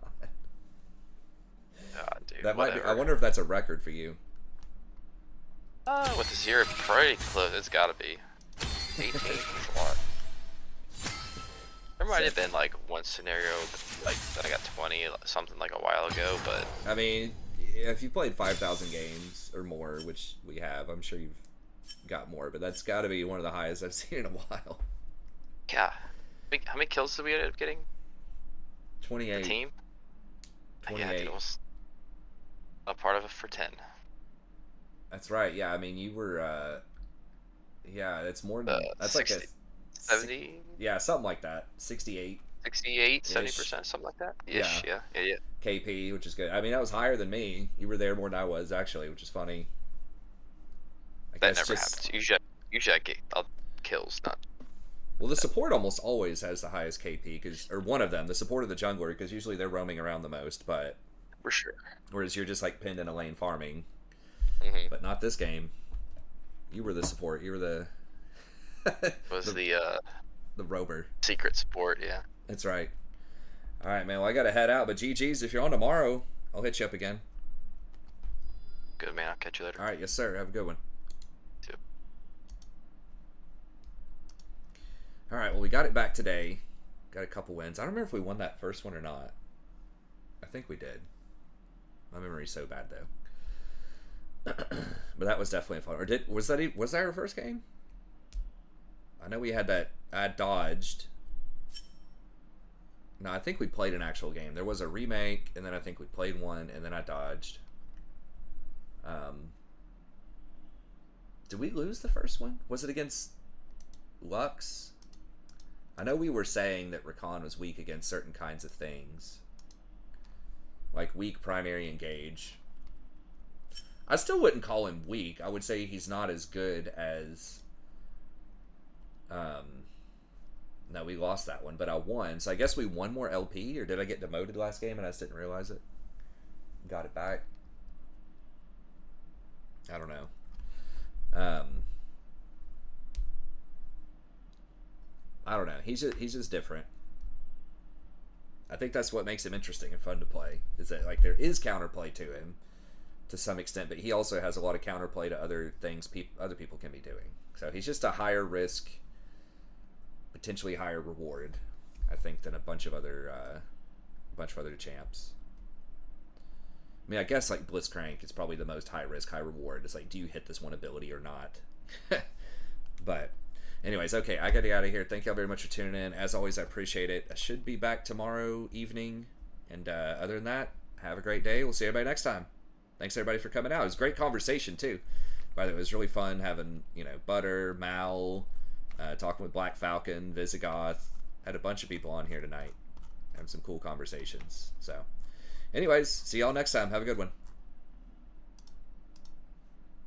God, dude. That might be. whatever. I wonder if that's a record for you. With the 0, pretty close. It's gotta be. 18 is a lot. There might have been like one scenario like that I got 20 something like a while ago, but I mean, if you played 5,000 games or more, which we have, I'm sure you've got more, but that's got to be one of the highest I've seen in a while. yeah. How many kills did we end up getting? 28. The team? Yeah, 28. dude, it was a part of it for 10. That's right. Yeah, I mean, you were. Yeah, it's more than that's 60, like a 70, yeah, something like that. 68 68, 70%, something like that. Ish, yeah. KP, which is good. I mean, that was higher than me. You were there more than I was actually, which is funny. I That guess never happens. Usually I get kills, not. Well, the support almost always has the highest KP, or one of them, the support of the jungler, because usually they're roaming around the most. But For sure. whereas you're just like pinned in a lane farming, Mm-hmm. but not this game. You were the support. You were the Was the rover. secret support, yeah. That's right. All right, man. Well, I gotta head out, but GG's. If you're on tomorrow, I'll hit you up again. Good, man. I'll catch you later. All right, yes, sir. Have a good one. Too. All right, well, we got it back today. Got a couple wins. I don't remember if we won that first one or not. I think we did. My memory's so bad though. But that was definitely a fun. Or was that our first game? I know we had that. I dodged. No, I think we played an actual game. There was a remake, and then I think we played one, and then I dodged. Did we lose the first one? Was it against Lux? I know we were saying that Rakan was weak against certain kinds of things. Like weak primary engage. I still wouldn't call him weak. I would say he's not as good as... No, we lost that one, but I won. So I guess we won more LP, or did I get demoted last game and I just didn't realize it? Got it back. I don't know. I don't know. He's just different. I think that's what makes him interesting and fun to play. Is that like there is counterplay to him to some extent, but he also has a lot of counterplay to other things other people can be doing. So he's just a higher risk, potentially higher reward, I think, than a bunch of other champs. I mean, I guess like Blitzcrank is probably the most high risk, high reward. It's like, do you hit this one ability or not? But anyways, okay, I gotta get out of here. Thank y'all very much for tuning in. As always, I appreciate it. I should be back tomorrow evening. And other than that, have a great day. We'll see everybody next time. Thanks everybody for coming out. It was a great conversation too. By the way, it was really fun having, Butter, Mal, talking with Black Falcon, Visigoth. Had a bunch of people on here tonight. Having some cool conversations. So anyways, see y'all next time. Have a good one.